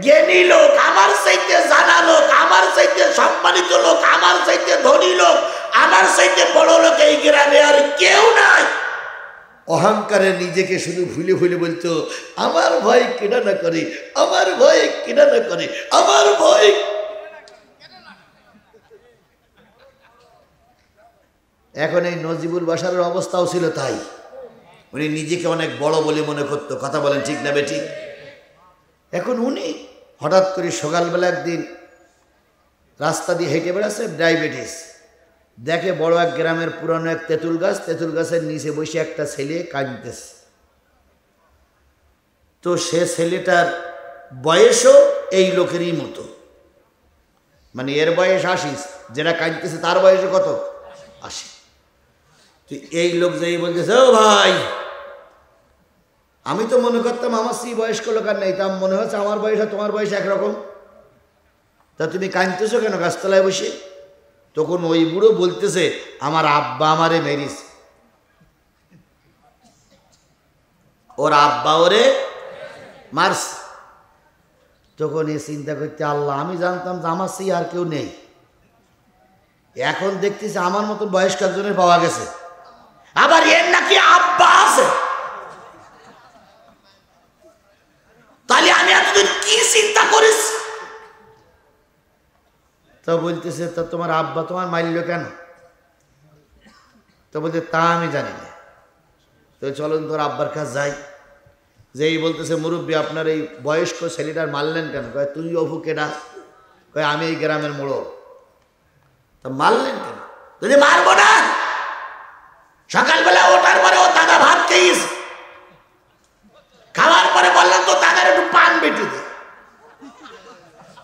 জ্ঞানী লোক, আমার চাইতে জানা লোক, আমার চাইতে সম্মানিত লোক, আমার চাইতে ধনী লোক, আমার চাইতে বড় লোক এই গ্রামে আর কেউ নাই। অহংকারে নিজেকে শুধু ভুলে ভুলে বলতো, আমার ভয় কেনা না করে, আমার ভয় কেনা না করে, আমার ভয়। এখন এই নজিবুল বাশারের অবস্থাও ছিল তাই। উনি নিজেকে অনেক বড় বলে মনে করতো। কথা বলেন ঠিক না বেঠিক? এখন উনি হঠাৎ করে সকালবেলা একদিন রাস্তা দিয়ে হেঁটে বেড়াচ্ছে, ডায়াবেটিস, দেখে বড় এক গ্রামের পুরানো এক তেঁতুল গাছ, তেঁতুল গাছের নিচে বসে একটা ছেলে কাঁদতেছে। তো সে ছেলেটার বয়সও এই লোকেরই মতো, মানে এর বয়স 80, যেটা কাঁদতেছে তার বয়সে কত? 80। তো এই লোক যেই বলতেছে, ও ভাই, আমি তো মনে করতাম আমার সেই বয়স্ক লোক আর নেই, তা মনে হচ্ছে আমার বয়স আর তোমার বয়স একরকম, তা তুমি কাঁদতেছো কেন গাছতলায় বসে? তখন ওই বুড়ো বলতেছে, আমার আব্বা আমারে মেরিস, ওর আব্বা ওরে মারস। তখন এ চিন্তা করতে, আল্লাহ, আমি জানতাম যে আমার সেই আর কেউ নেই, এখন দেখতেছি আমার মতন বয়স্ক একজনের পাওয়া গেছে, আবার এর নাকি আব্বা আছে। তাহলে আমি এতদিন কি চিন্তা করিস? তো বলতেছে, তা তোমার আব্বা তোমার মারল কেন? তো বলতে, তা আমি জানি না। তো চলুন তোর আব্বার কাছে যাই। যেই বলতেছে মুরব্বী আপনার এই বয়স্ক ছেলেটার মারলেন কেন? কয় তুই অভু কেডা? কয় আমি এই গ্রামের মোড়ল। তা মারলেন কেন? যদি মারবো না, সকালবেলা ওঠার পরে ও দাদা ভাত খেয়েছে, খাওয়ার পরে বললাম তো দাদার একটু পান বেটে দে,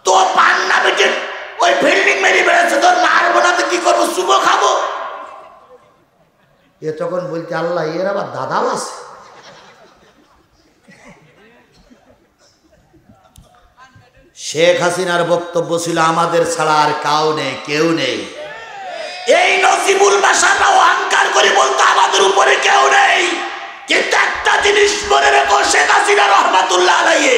তো পান না বেটে ওই বিল্ডিং মেরে বেড়াচ্ছে, তোর মারবো না তো কি করবো, শুভ খাবো। এ তখন বলতে আল্লাহ এর আবার দাদাও আছে। শেখ হাসিনার বক্তব্য ছিল আমাদের ছাড়া আর কাউ নেই, কেউ নেই। এই নজিবুল বাশাররা অহংকার করে বলতো আমাদের উপরে কেউ নেই, কিন্তু একটা জিনিস মনে রেখো, শেখ হাসিনা রহমাতুল্লাহ আলাইহি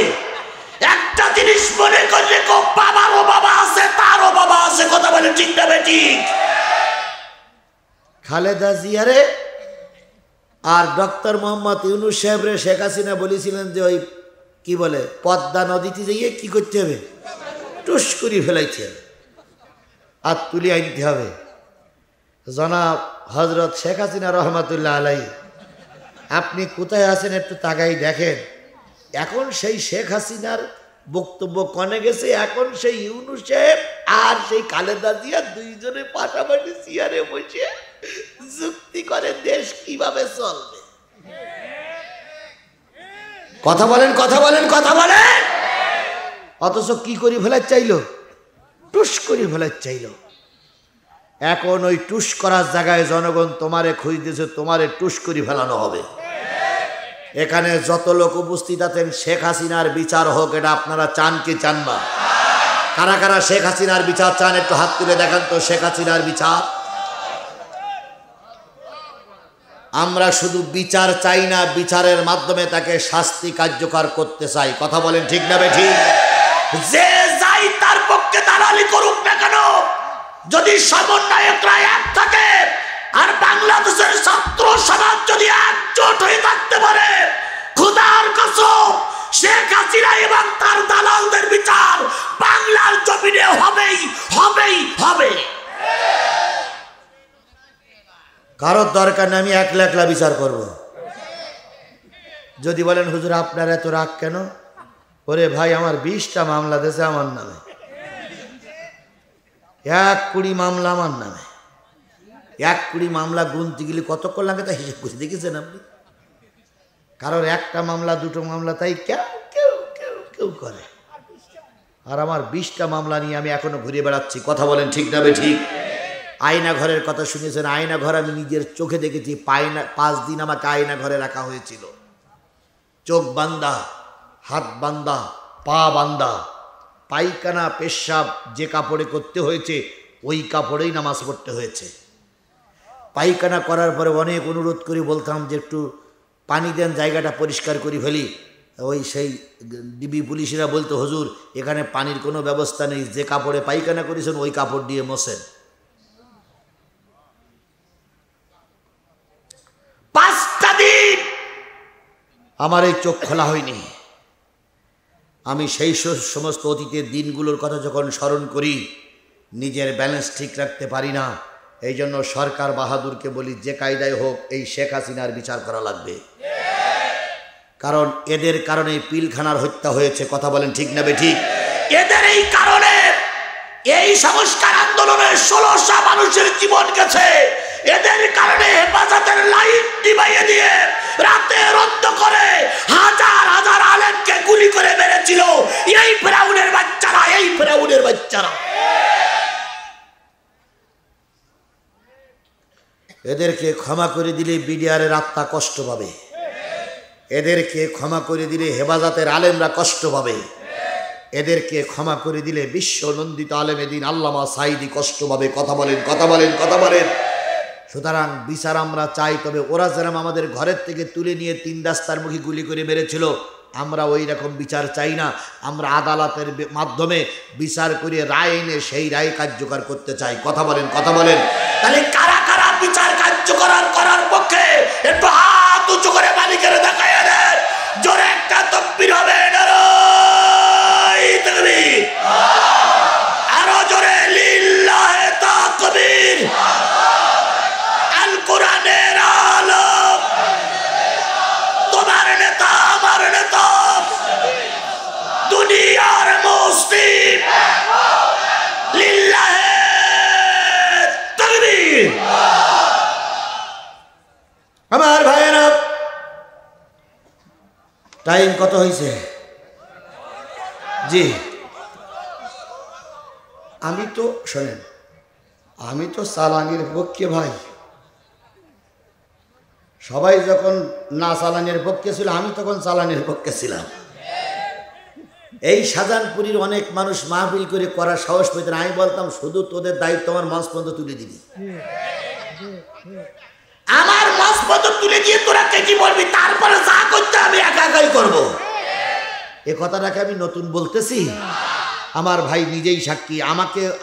একটা জিনিস মনে করে রেখো, বাবারও বাবা আছে, তারও বাবা আছে। কথা বলে ঠিক না বেঠিক? খালেদা জিয়ারে আর ডক্টর মোহাম্মদ ইউনূস সাহেবরে শেখ হাসিনা বলেছিলেন যে ওই কি বলে পদ্মা নদীতে যাইয়ে কি করতে হবে, টুস করে ফেলাইতে হবে আর তুলে আনতে হবে। জনাব হজরত শেখ হাসিনা রহমাতুল্লাহ আলাইহি আপনি কোথায় আছেন একটু তাকাই দেখেন। এখন সেই শেখ হাসিনার বক্তব্য কনে গেছে, এখন সেই ইউনূস সাহেব আর সেই খালেদা জিয়া দুইজনে পাশাপাশি চেয়ারে বসে যুক্তি করে দেশ কিভাবে চলবে। কথা বলেন, কথা বলেন, কথা বলেন। অথচ কি করি ফেলার চাইলো, টুস করি ফেলার চাইলো। এখন ওই টুস করার জায়গায় জনগণ তোমারে খুঁজতেছে, তোমারে টুস করি ফেলানো হবে। এখানে যত লোক উপস্থিত আছেন শেখ হাসিনার বিচার হোক, এটা আপনারা চান কি চান না? কারা কারা শেখ হাসিনার বিচার চান একটু হাত তুলে দেখান তো। শেখ হাসিনার বিচার আমরা শুধু বিচার চাই না, বিচারের মাধ্যমে তাকে শাস্তি কার্যকর করতে চাই। কথা বলেন ঠিক না বেঠিক? যে যাই তার পক্ষে দালালি করুক না কেন, যদি সমন্বয়করা এক থাকে আর বাংলাদেশের ছাত্র সমাজ যদি একজোট হয়ে থাকতে পারে, খোদার কসম শেখ হাসিনা এবং তার দালালদের বিচার বাংলার জমিনে হবেই হবেই হবে। কারোর দরকার নেই আমি একলা একলা বিচার করব। যদি বলেন হুজুর আপনার এত রাগ কেন? ওরে ভাই আমার 20টা মামলা দিয়েছে আমার নামে, 1 মামলা আমার নামে। 1 মামলা গুনতে গেলে কতক্ষণ লাগে তা হিসেব করে দেখেছেন আপনি? কারোর 1টা মামলা 2টো মামলা তাই কেউ কেউ কেউ কেউ করে, আর আমার 20টা মামলা নিয়ে আমি এখনো ঘুরে বেড়াচ্ছি। কথা বলেন ঠিক না বেঠিক? আয়না ঘরের কথা শুনেছেন? আয়না ঘর আমি নিজের চোখে দেখেছি। 5 দিন আমাকে আয়না ঘরে রাখা হয়েছিল। চোখ বান্দা, হাত বান্দা, পা বান্দা, পায়খানা পেশাব যে কাপড়ে করতে হয়েছে ওই কাপড়েই নামাজ পড়তে হয়েছে। পায়খানা করার পরে অনেক অনুরোধ করে বলতাম যে একটু পানি দেন, জায়গাটা পরিষ্কার করে ফেলি। ওই সেই ডিবি পুলিশেরা বলতো হুজুর এখানে পানির কোনো ব্যবস্থা নেই, যে কাপড়ে পায়খানা করেছেন ওই কাপড় দিয়ে মোছেন। 5টা দিন আমার এই চোখ খোলা হয়নি। আমি সেই সমস্ত অতীতের দিনগুলোর কথা যখন স্মরণ করি নিজের ব্যালেন্স ঠিক রাখতে পারি না। এই জন্য সরকার বাহাদুরকে বলি যে কায়দায় হোক এই শেখ হাসিনার বিচার করা লাগবে, কারণ এদের কারণে পিলখানার হত্যা হয়েছে। কথা বলেন ঠিক না বেঠিক? এদের এই কারণে এই সংস্কার আন্দোলনে 1600 মানুষের জীবন গেছে। এদের কারণে হেফাজতের লাইট নিভাইয়ে দিয়ে রাতে রদ্দ করে হাজার হাজার আলেমকে গুলি করে মেরেছিল এই ফেরাউনের বাচ্চারা, এই ফেরাউনের বাচ্চারা। এদেরকে ক্ষমা করে দিলে বিডিআরের আত্মা কষ্ট পাবে, এদেরকে ক্ষমা করে দিলে হেফাজতের আলেমরা কষ্ট পাবে, এদেরকে ক্ষমা করে দিলে বিশ্ব নন্দিত আলেমে দ্বীন আল্লামা সাঈদী কষ্ট পাবে। কথা বলেন, কথা বলেন, কথা বলেন। সুতরাং বিচার আমরা চাই, তবে ওরা যেরকম আমাদের ঘরের থেকে তুলে নিয়ে 3 রাস্তার মুখে গুলি করে মেরেছিল আমরা ওই রকম বিচার চাই না। আমরা আদালতের মাধ্যমে বিচার করে রায় এনে সেই রায় কার্যকর করতে চাই। কথা বলেন, কথা বলেন। তাহলে কারা কারা বিচার কার্যকর করার পক্ষে একটু হাত উঁচু করে মালিকের দেখায় দেন। জোরে একটা তাকবীর হবে, নারায়ে তাকবীর। আরো জোরে লিল্লাহে তাকবীর। আল কোরআনের আলো, তোমার নেতা আমার নেতা টাইম কত হয়েছে? জি, আমি তো শোনেন, আমি তো চালানির পক্ষে ভাই। সবাই যখন না চালানির পক্ষে ছিল, আমি তখন চালানির পক্ষে ছিলাম। এই শাহজাহানপুরীর অনেক মানুষ মাহফিল করে করার সাহস পেতেন। আমি বলতাম শুধু তোদের দায়িত্ব আমার মঞ্চ পর্যন্ত তুলে দিবি, আমার মঞ্চ পর্যন্ত তুলে দিয়ে তোরা কি বলবি, তারপরে যা করতে আমি একা একাই করবো। এ কথাটাকে আমি নতুন বলতেছি, আমার ভাই নিজেই সাক্ষী।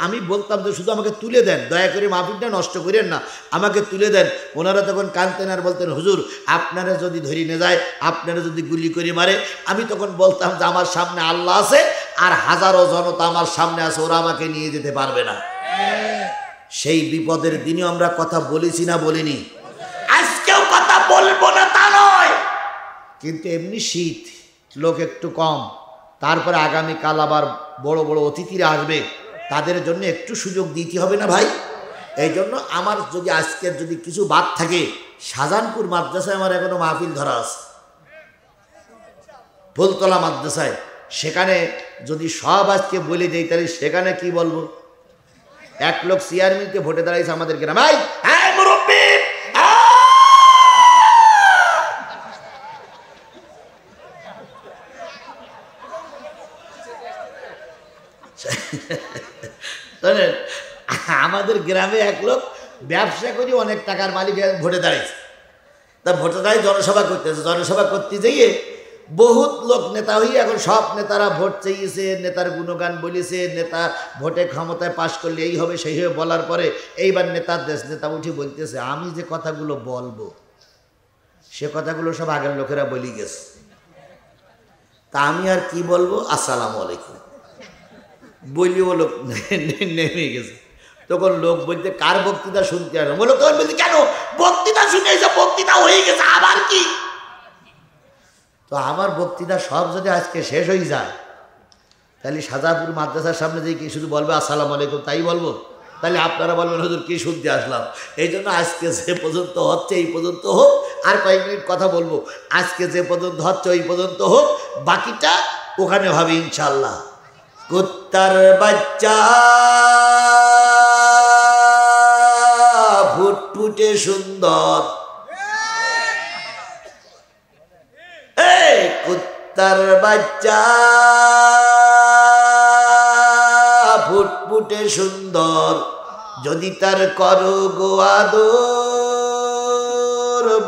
আমি বলতাম যে শুধু আমাকে তুলে দেন, দয়া করে মাহফিলটা নষ্ট করেন না, আমাকে তুলে দেন। ওনারা তখন কানতেন আর বলতেন হুজুর আপনারা যদি ধরে নিয়ে যায়, আপনারা যদি গুলি করে মারে। আমি তখন বলতাম যে আমার সামনে আল্লাহ আছে আর হাজারো জনতা আমার সামনে আছে, ওরা আমাকে নিয়ে যেতে পারবে না। সেই বিপদের দিনে আমরা কথা বলেছি না বলিনি? আজকেও কথা বলবো না তা নয়, কিন্তু এমনি শীত, লোক একটু কম, তারপরে আগামীকাল আবার বড় বড় অতিথিরা আসবে, তাদের জন্য একটু সুযোগ দিতে হবে না ভাই? এই জন্য আমার যদি আজকের যদি কিছু বাদ থাকে, শাহজাহানপুর মাদ্রাসায় আমার এখনো মাহফিল ধরা আছে, ফুলতলা মাদ্রাসায়। সেখানে যদি সব আজকে বলে দেই তাহলে সেখানে কি বলবো? এক লোক চেয়ারম্যানকে ভোটে দাঁড়াইছে আমাদের গ্রামে, ভাই হ্যাঁ মুরব্বি আমাদের গ্রামে এক লোক ব্যবসা করি অনেক টাকার মালিক ভোটে দাঁড়িয়েছে। তা ভোটে দাঁড়িয়ে জনসভা করতেছে, জনসভা করতে যেয়ে বহুত লোক নেতা হয়ে এখন সব নেতারা ভোট চেয়েছে, নেতার গুণগান বলেছে, নেতা ভোটে ক্ষমতায় পাশ করলে এই হবে সেই হবে বলার পরে এইবার নেতার দেশ নেতা উঠে বলতেছে আমি যে কথাগুলো বলবো সে কথাগুলো সব আগের লোকেরা বলি গেছে, তা আমি আর কি বলবো, আসসালামু আলাইকুম বলিও লোক নেমে গেছে। তখন লোক বলতে কার বক্তৃতা শুনতে আসলো, বলো তখন বলতে কেন বক্তৃতা শুনে বক্তৃতা হয়ে গেছে আবার কি? তো আমার বক্তৃতা সব যদি আজকে শেষ হয়ে যায় তাহলে শাহজাহানপুর মাদ্রাসার সামনে দিয়ে কি শুধু বলবে আসসালামু আলাইকুম তাই বলবো? তাহলে আপনারা বলবেন হুজুর কি শুনতে আসলাম। এই জন্য আজকে যে পর্যন্ত হচ্ছে এই পর্যন্ত হোক, আর কয়েক মিনিট কথা বলবো। আজকে যে পর্যন্ত হচ্ছে ওই পর্যন্ত হোক, বাকিটা ওখানে হবে ইনশাল্লাহ। কুত্তার বাচ্চা ফুটফুটে সুন্দর, কুত্তার বাচ্চা ফুটফুটে সুন্দর, যদি তার করো গো আদর,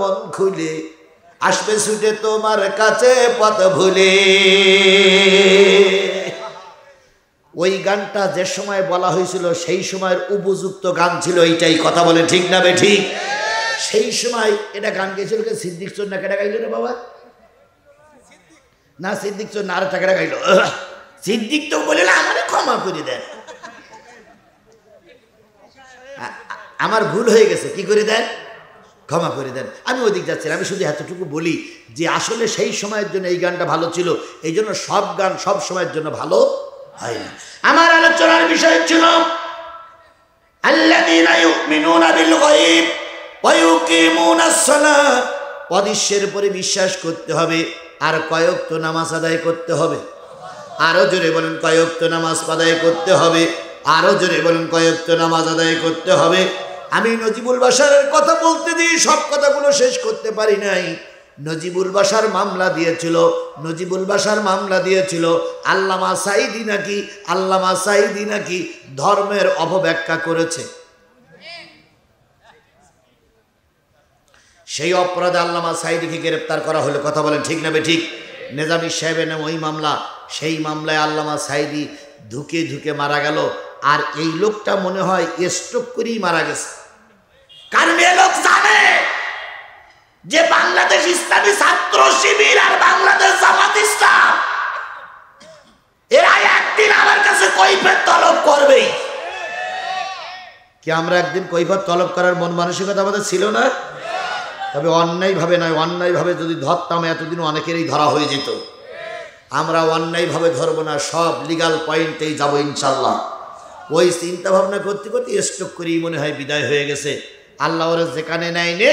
মন খুলে আসবে ছুটে তোমার কাছে পথ ভুলে। ওই গানটা যে সময় বলা হয়েছিল সেই সময়ের উপযুক্ত গান ছিল এইটাই, কথা বলে ঠিক না বে ঠিক? সেই সময় এটা গান গেছিল কে? সিদ্দিক চোর না কেটা গাইল রে বাবা? না সিদ্দিক চোর না, আর টাকাটা গাইল সিদ্দিক তো বলে আমারে ক্ষমা করে দেন, আমার ভুল হয়ে গেছে, কি করে দেন? ক্ষমা করে দেন। আমি ওদিক যাচ্ছিলাম, আমি শুধু এতটুকু বলি যে আসলে সেই সময়ের জন্য এই গানটা ভালো ছিল, এই জন্য সব গান সব সময়ের জন্য ভালো হয় না। আমার আলোচনার বিষয় ছিল আল্লাযীনা ইউমিনুনা বিল গায়ব ওয়া ইউকিমুনাস সালাহ, অদৃশ্যের উপরে বিশ্বাস করতে হবে আর কয় ওয়াক্ত নামাজ আদায় করতে হবে। আরো জোরে বলেন কয় ওয়াক্ত নামাজ আদায় করতে হবে, আরো জোরে বলেন কয় ওয়াক্ত নামাজ আদায় করতে হবে। আমি নজিবুল বাশারের কথা বলতে দিয়ে সব কথাগুলো শেষ করতে পারি নাই। নজিবুল বাশার মামলা দিয়েছিল, নজিবুল বাশার মামলা দিয়েছিল আল্লামা সাঈদী নাকি ধর্মের অপব্যাখ্যা করেছে। সেই অপরাধে আল্লামা সাঈদীকে গ্রেপ্তার করা হলো, কথা বলেন ঠিক না বে ঠিক? নেজামী সাহেবের নাম ওই মামলা, সেই মামলায় আল্লামা সাঈদী ধুকে ধুকে মারা গেল। আর এই লোকটা মনে হয় স্ট্রোক করেই মারা গেছে, কারণ এ লোক জানে যে বাংলাদেশ ইসলামী ছাত্র শিবির আর বাংলাদেশ জামাত ইসলাম এরা একদিন আমার কাছে কৈফিয়ত তলব করবেই। কি আমরা একদিন কৈফিয়ত তলব করার মন মানসিকতা আমাদের ছিল না? তবে অন্যায়ভাবে নয়, অন্যায়ভাবে যদি ধরতাম এতদিন অনেকেরই ধরা হয়ে যেত। আমরা অন্যায়ভাবে ধরবো না, সব লিগাল পয়েন্টেই যাবো ইনশাল্লাহ। ওই চিন্তা ভাবনা করতে করতে স্ট্রোক করেই মনে হয় বিদায় হয়ে গেছে। আল্লাহ ওরা যেখানে নেয় নে,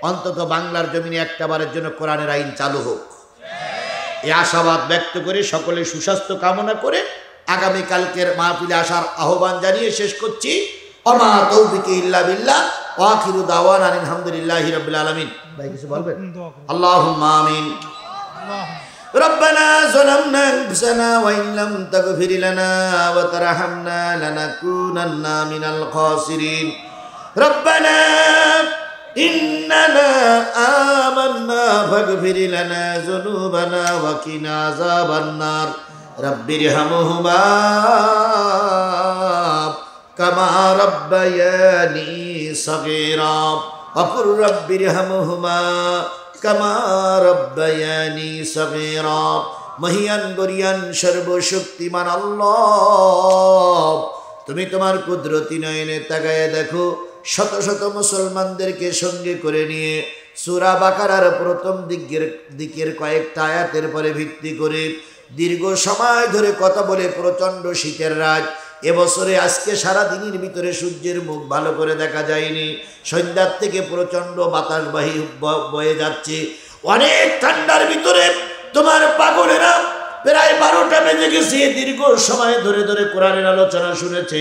অন্তত বাংলার জমিনে একটা বারের জন্য কোরআনের আইন চালু হোক। এই আশাবাদ ব্যক্ত করে সকলে সুস্বাস্থ্য কামনা করে আগামী কালকের মাহফিলে আসার আহ্বান জানিয়ে শেষ করছি। ওমা তৌফিকি ইল্লা বিল্লাহ ওয়া আখিরু দাওয়ানা আলহামদুলিল্লাহি রাব্বিল আলামিন। ভাই কিছু বলবেন? আল্লাহুম্মা আমিন। ربنا ظلمنا أنفسنا وإن لم تغفر لنا وترحمنا لنكونن من الخاسرين ربنا إننا آمنا فاغفر لنا ذنوبنا وقنا عذاب النار رب ارحمهما كما ربياني صغيرا وقل رب ارحمهما কামা রব্বায়ানি সগীরা। মহিয়ান গরিয়ান সর্বশক্তিমান আল্লাহ, তুমি তোমার কুদরতি নয়নে তাকায়ে দেখো শত শত মুসলমানদেরকে সঙ্গে করে নিয়ে সূরা বাকারার প্রথম দিকের কয়েকটা আয়াতের পরে ভিত্তি করে দীর্ঘ সময় ধরে কথা বলে প্রচণ্ড শীতের রাত। এবছরে আজকে সারা দিনের ভিতরে সূর্যের মুখ ভালো করে দেখা যায়নি। সন্ধ্যার থেকে প্রচণ্ড বাতাসবাহী বয়ে যাচ্ছে। অনেক ঠান্ডার ভিতরে তোমার পাগলেরা প্রায় 12টা বেজে গেছে। দীর্ঘ সময় ধরে ধরে কোরআনের আলোচনা শুনেছে।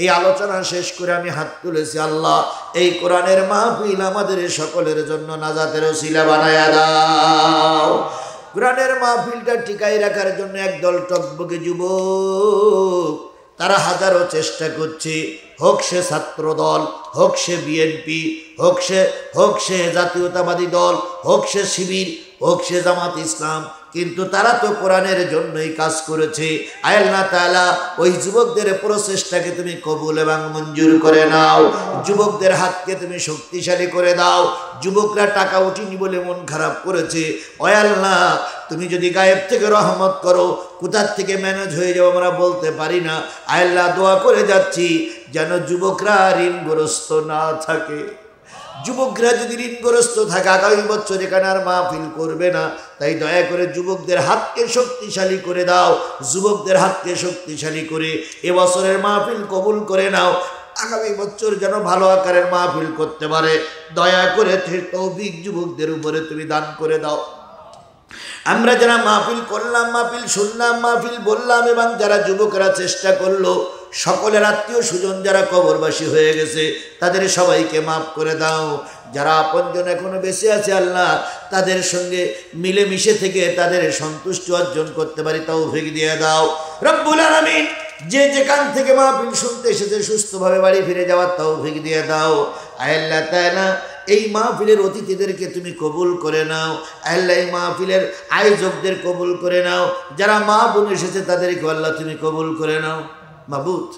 এই আলোচনা শেষ করে আমি হাত তুলেছি, আল্লাহ এই কোরআনের মাহফিল আমাদের সকলের জন্য নাজাতের ওসিলা বানায়া দাও। কোরআনের মাহফিলটা টিকাই রাখার জন্য একদল টকবকে যুবক, তারা হাজারো চেষ্টা করছে, হোক সে ছাত্র দল, হোক সে বিএনপি, হোক সে জাতীয়তাবাদী দল, হোক সে শিবির, হোক সে জামাত ইসলাম, কিন্তু তারা তো কোরআনের জন্যই কাজ করেছে। আয় আল্লাহ তাআলা ওই যুবকদের প্রচেষ্টাকে তুমি কবুল এবং মঞ্জুর করে নাও। যুবকদের হাতকে তুমি শক্তিশালী করে দাও। যুবকরা টাকা উঠিনি বলে মন খারাপ করেছে, আয় আল্লাহ তুমি যদি গায়েব থেকে রহমত করো, কোথার থেকে ম্যানেজ হয়ে যাও আমরা বলতে পারি না। আয় আল্লাহ দোয়া করে যাচ্ছি যেন যুবকরা ঋণগ্রস্ত না থাকে। যুবকরা যদি ঋণগ্রস্ত থাকে আগামী বছর এখানে আর মাহফিল করবে না। তাই দয়া করে যুবকদের হাতকে শক্তিশালী করে দাও। যুবকদের হাতকে শক্তিশালী করে এবছরের মাহফিল কবুল করে নাও। আগামী বছর যেন ভালো আকারের মাহফিল করতে পারে দয়া করে তৌফিক যুবকদের উপরে তুমি দান করে দাও। আমরা যারা মাহফিল করলাম, মাহফিল শুনলাম, মাহফিল বললাম এবং যারা যুবকরা চেষ্টা করলো, সকলের আত্মীয় স্বজন যারা কবরবাসী হয়ে গেছে তাদের সবাইকে মাফ করে দাও। যারা আপনজন এখনো বেঁচে আছে আল্লাহ তাদের সঙ্গে মিলেমিশে থেকে তাদের সন্তুষ্টি অর্জন করতে পারি তৌফিক দিয়ে দাও রব্বুল আলামিন। যে যেখান থেকে মাহফিল শুনতে এসেছে সুস্থভাবে বাড়ি ফিরে যাওয়ার তৌফিক দিয়ে দাও। আয় আল্লাহ তাআলা এই মাহফিলের অতিথিদেরকে তুমি কবুল করে নাও। আল্লাহ এই মাহফিলের আয়োজকদের কবুল করে নাও। যারা মা বোন এসেছে তাদেরকে আল্লাহ তুমি কবুল করে নাও। মাবুদ,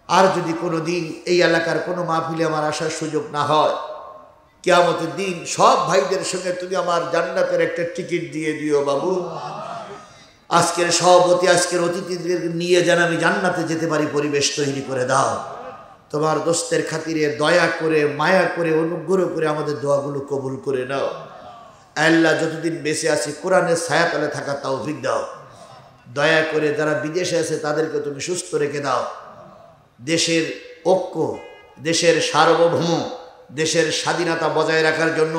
আর যদি কোনো দিন এই এলাকার কোনো মাহফিলে আমার আসার সুযোগ না হয়, কিয়ামতের দিন সব ভাইদের সঙ্গে তুমি আমার জান্নাতের একটা টিকিট দিয়ে দিও বাবু। আজকের সভাপতি, আজকের অতিথিদের নিয়ে যেন আমি জান্নাতে যেতে পারি পরিবেশ তৈরি করে দাও। তোমার দোস্তের খাতিরে দয়া করে মায়া করে অনুগ্রহ করে আমাদের দোয়াগুলো কবুল করে নাও। আল্লাহ যতদিন বেঁচে আছি কোরআনের ছায়াতলে থাকা তৌফিক দাও। দয়া করে যারা বিদেশে আছে তাদেরকে তুমি সুস্থ রেখে দাও। দেশের ঐক্য, দেশের সার্বভৌম, দেশের স্বাধীনতা বজায় রাখার জন্য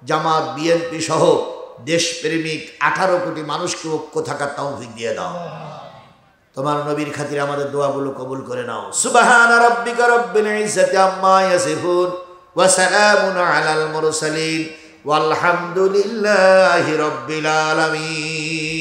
জামাত বিএনপি সহ দেশপ্রেমিক 18 কোটি মানুষকে ঐক্য থাকার তৌফিক দিয়ে দাও। তোমার নবীর খাতিরে আমাদের দোয়াগুলো কবুল করে নাও। সুবহানা রাব্বিকা রাব্বিল ইজ্জাতি আম্মা ইয়াসিফুন ওয়া সালামুন আলাল মুরসালিন ওয়ালহামদুলিল্লাহি রাব্বিল আলামিন।